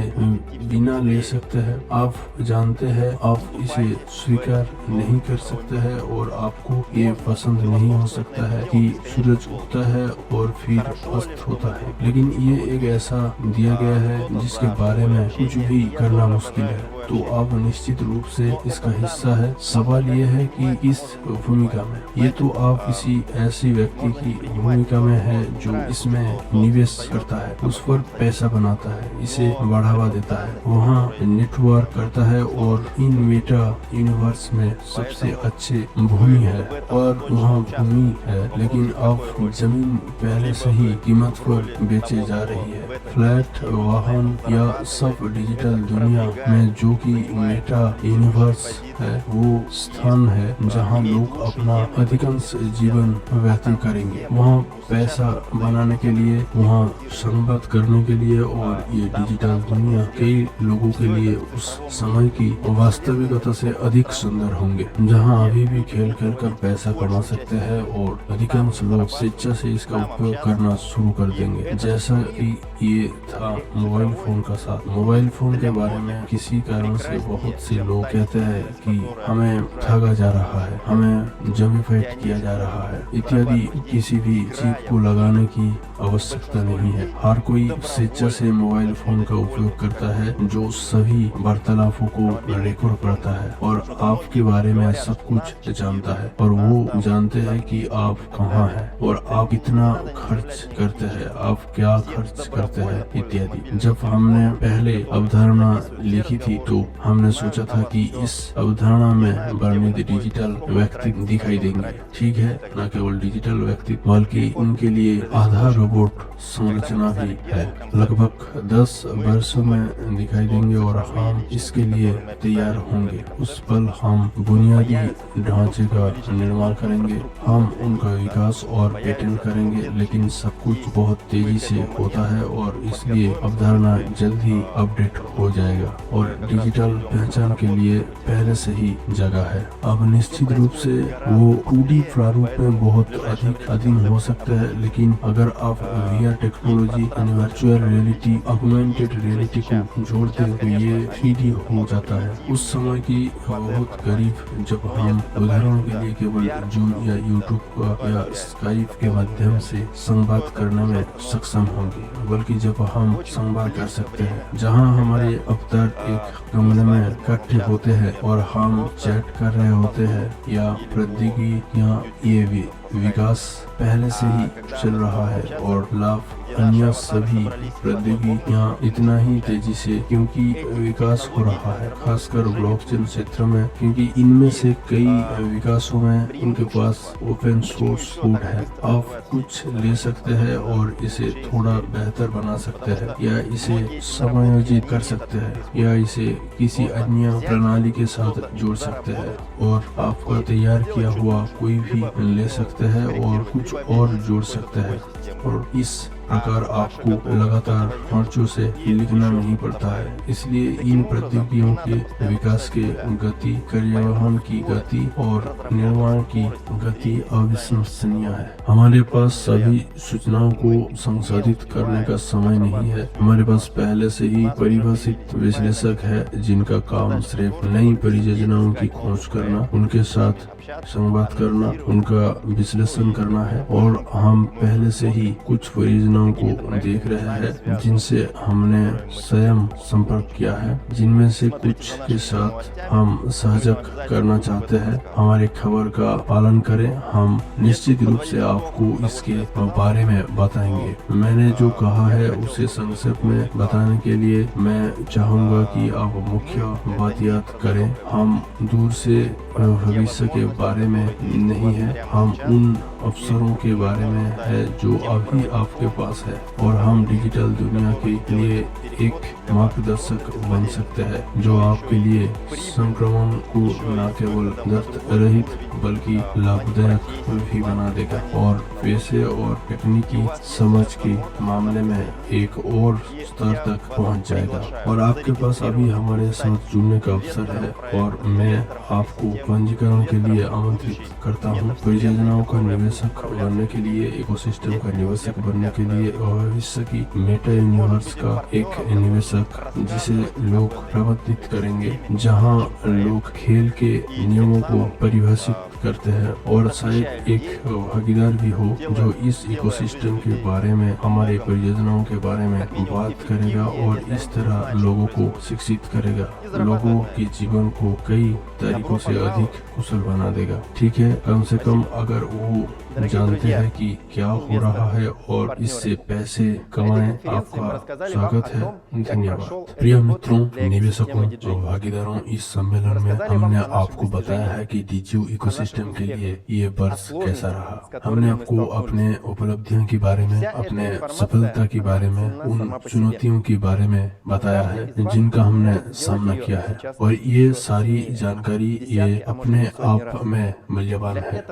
बिना ले सकते हैं। आप जानते हैं आप इसे स्वीकार नहीं कर सकते हैं और आपको ये पसंद नहीं हो सकता है कि सूरज उगता है और फिर अस्त होता है, लेकिन ये एक ऐसा दिया गया है जिसके बारे में कुछ भी करना मुश्किल है। तो आप निश्चित रूप से इसका हिस्सा है। सवाल ये है कि इस भूमिका में, ये तो आप किसी ऐसी व्यक्ति की भूमिका में है जो इसमें निवेश करता है, उस पर पैसा बनाता है, इसे बढ़ावा देता है, वहाँ नेटवर्क करता है और इन मेटा यूनिवर्स में सबसे अच्छे भूमि है और वहाँ भूमि है, लेकिन अब जमीन पहले से ही कीमत पर बेचे जा रही है। फ्लैट, वाहन या सब डिजिटल दुनिया में जो कि मेटा यूनिवर्स है, वो स्थान है जहाँ लोग अपना अधिकांश जीवन व्यतीत करेंगे। वहाँ पैसा बनाने के लिए, वहाँ संवाद करने के लिए, और ये डिजिटल दुनिया कई लोगों के लिए उस समय की वास्तविकता से अधिक सुंदर होंगे, जहाँ अभी भी खेल खेल कर पैसा कमा सकते हैं और अधिकांश लोग स्वेच्छा से इसका उपयोग करना शुरू कर देंगे। जैसा कि ये था मोबाइल फोन का साथ। मोबाइल फोन के बारे में किसी कारण से बहुत से लोग कहते हैं कि हमें ठगा जा रहा है, हमें जमीफाइड किया जा रहा है इत्यादि। किसी भी चीज को लगाने की आवश्यकता नहीं है। हर कोई स्वेच्छा से मोबाइल फोन का उपयोग करता है, जो सभी वार्तालापों को रिकॉर्ड करता है और आपके बारे में सब कुछ जानता है, और वो जानते हैं कि आप कहाँ हैं और आप कितना खर्च करते हैं, आप क्या खर्च करते हैं इत्यादि। जब हमने पहले अवधारणा लिखी थी तो हमने सोचा था कि इस अवधारणा में वर्णित डिजिटल व्यक्ति दिखाई देंगे, ठीक है, न केवल डिजिटल व्यक्ति बल्कि उनके लिए आधा रोबोट संरचना भी है। लगभग 10 वर्षों में दिखाई देंगे और हम इसके लिए तैयार होंगे। उस पल हम बुनियादी ढांचे का निर्माण करेंगे, हम उनका विकास और पेटेंट करेंगे, लेकिन सब कुछ बहुत तेजी से होता है और इसलिए अवधारणा जल्द ही अपडेट हो जाएगा और डिजिटल पहचान के लिए पहले से ही जगह है। अब निश्चित रूप से वो 2D प्रारूप में बहुत अधिक अधीन हो सकता है, लेकिन अगर आप VR technology, virtual reality, augmented reality को जोड़ते हैं तो ये 3D हो जाता है। उस समय की बहुत करीब जब हम उदाहरण के लिए केवल जूम या यूट्यूब या स्काइप के माध्यम से संवाद करने में सक्षम होंगे, बल्कि जब हम संवाद कर सकते हैं जहां हमारे अवतार एक कमरे में इकट्ठे होते हैं और हम चैट कर रहे होते हैं, या प्रौद्योगिकी या ये विकास पहले से ही चल रहा है और लाभ अन्य सभी प्रौद्योगिकियां इतना ही तेजी से क्योंकि विकास हो रहा है, खासकर ब्लॉकचेन क्षेत्र में, क्योंकि इनमें से कई विकासों में उनके पास ओपन सोर्स कोड है। आप कुछ ले सकते हैं और इसे थोड़ा बेहतर बना सकते हैं, या इसे समायोजित कर सकते हैं, या इसे किसी अन्य प्रणाली के साथ जोड़ सकते हैं और आपका तैयार किया हुआ कोई भी ले सकते हैं और कुछ और जोड़ सकते हैं। और इस प्रकार आपको लगातार खर्चों से लिखना नहीं पड़ता है। इसलिए इन प्रौद्योगिकियों के विकास के गति, कार्यवहन की गति और निर्माण की गति अविश्वसनीय है। हमारे पास सभी सूचनाओं को संसाधित करने का समय नहीं है। हमारे पास पहले से ही परिभाषित विश्लेषक है जिनका काम सिर्फ नई परियोजनाओं की खोज करना, उनके साथ संवाद करना, उनका विश्लेषण करना है। और हम पहले से ही कुछ परियोजनाओं को देख रहे हैं जिनसे हमने स्वयं संपर्क किया है, जिनमें से कुछ के साथ हम सहयोग करना चाहते हैं। हमारी खबर का पालन करें, हम निश्चित रूप से आपको इसके बारे में बताएंगे। मैंने जो कहा है उसे संक्षेप में बताने के लिए मैं चाहूँगा कि आप मुख्य बात याद करें। हम दूर से भविष्य के बारे में नहीं है, हम उन अवसरों के बारे में है जो अभी आपके पास है, और हम डिजिटल दुनिया के लिए एक मार्गदर्शक बन सकते हैं जो आपके लिए संक्रमण को न केवल दर्द रहित बल्कि लाभदायक भी बना देगा और पैसे और तकनीकी समझ के मामले में एक और स्तर तक पहुंच जाएगा। और आपके पास अभी हमारे साथ जुड़ने का अवसर है और मैं आपको पंजीकरण के लिए आमंत्रित करता हूं। परियोजनाओं का निवेशक बनने के लिए, इकोसिस्टम का निवेशक बनने के लिए और भविष्य की मेटा यूनिवर्स का एक निवेशक जिसे लोग प्रबंधित करेंगे, जहां लोग खेल के नियमों को परिभाषित करते हैं और शायद एक भागीदार भी हो जो इस इकोसिस्टम के बारे में, हमारे परियोजनाओं के बारे में बात करेगा और इस तरह लोगों को शिक्षित करेगा, लोगों के जीवन को कई तरीकों से अधिक कुशल बना देगा। ठीक है, कम से कम अगर वो जानते हैं कि क्या हो रहा है और इससे पैसे कमाएं। आपका स्वागत है, धन्यवाद। प्रिय मित्रों, निवेशकों और भागीदारों, इस सम्मेलन में हमने आपको बताया है कि डीजीयू इकोसिस्टम के लिए ये वर्ष कैसा रहा। हमने आपको अपने उपलब्धियों के बारे में, अपने सफलता के बारे में, उन चुनौतियों के बारे में बताया है जिनका हमने सामना किया है, और ये सारी जानकारी ये अपने आप में मूल्यवान है,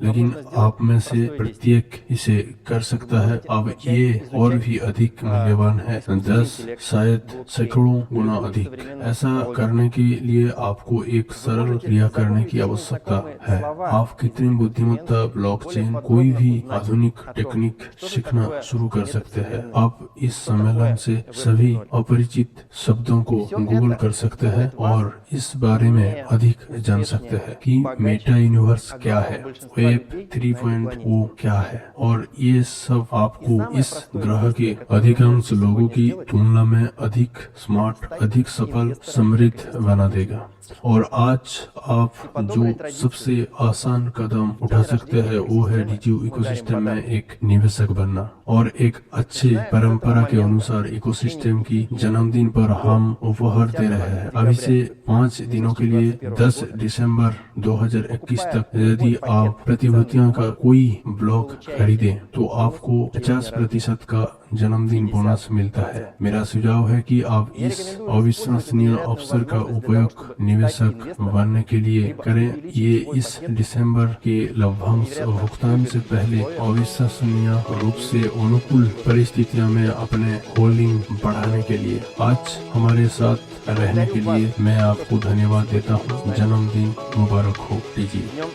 लेकिन आप में से प्रत्येक इसे कर सकता है। अब ये और भी अधिक मूल्यवान है, 10 शायद सैकड़ों गुना अधिक। ऐसा करने के लिए आपको एक सरल क्रिया करने की आवश्यकता है। आप कृत्रिम बुद्धिमत्ता, ब्लॉकचेन, कोई भी आधुनिक टेक्निक सीखना शुरू कर सकते हैं। आप इस सम्मेलन से सभी अपरिचित शब्दों को गूगल कर सकते हैं और इस बारे में अधिक जान सकते हैं कि मेटा यूनिवर्स क्या है, वेब 3.0 क्या है, और ये सब आपको इस ग्रह के अधिकांश लोगों की तुलना में अधिक स्मार्ट, अधिक सफल, समृद्ध बना देगा। और आज आप जो सबसे आसान कदम उठा सकते हैं वो है डीजीयू इकोसिस्टम में एक निवेशक बनना। और एक अच्छे परंपरा के अनुसार इकोसिस्टम की जन्मदिन पर हम उपहार दे रहे हैं। अभी से 5 दिनों के लिए 10 दिसंबर 2021 तक यदि आप प्रतिभूतियों का कोई ब्लॉक खरीदें तो आपको 50% का जन्मदिन बोनस मिलता है। मेरा सुझाव है कि आप इस अविश्वसनीय अवसर का उपयोग निवेशक बनने के लिए करें। ये इस दिसंबर के लाभांश भुगतान से पहले अविश्वसनीय रूप से अनुकूल परिस्थितियों में अपने होल्डिंग बढ़ाने के लिए। आज हमारे साथ रहने के लिए मैं आपको धन्यवाद देता हूँ। जन्मदिन मुबारक हो डीजीयू।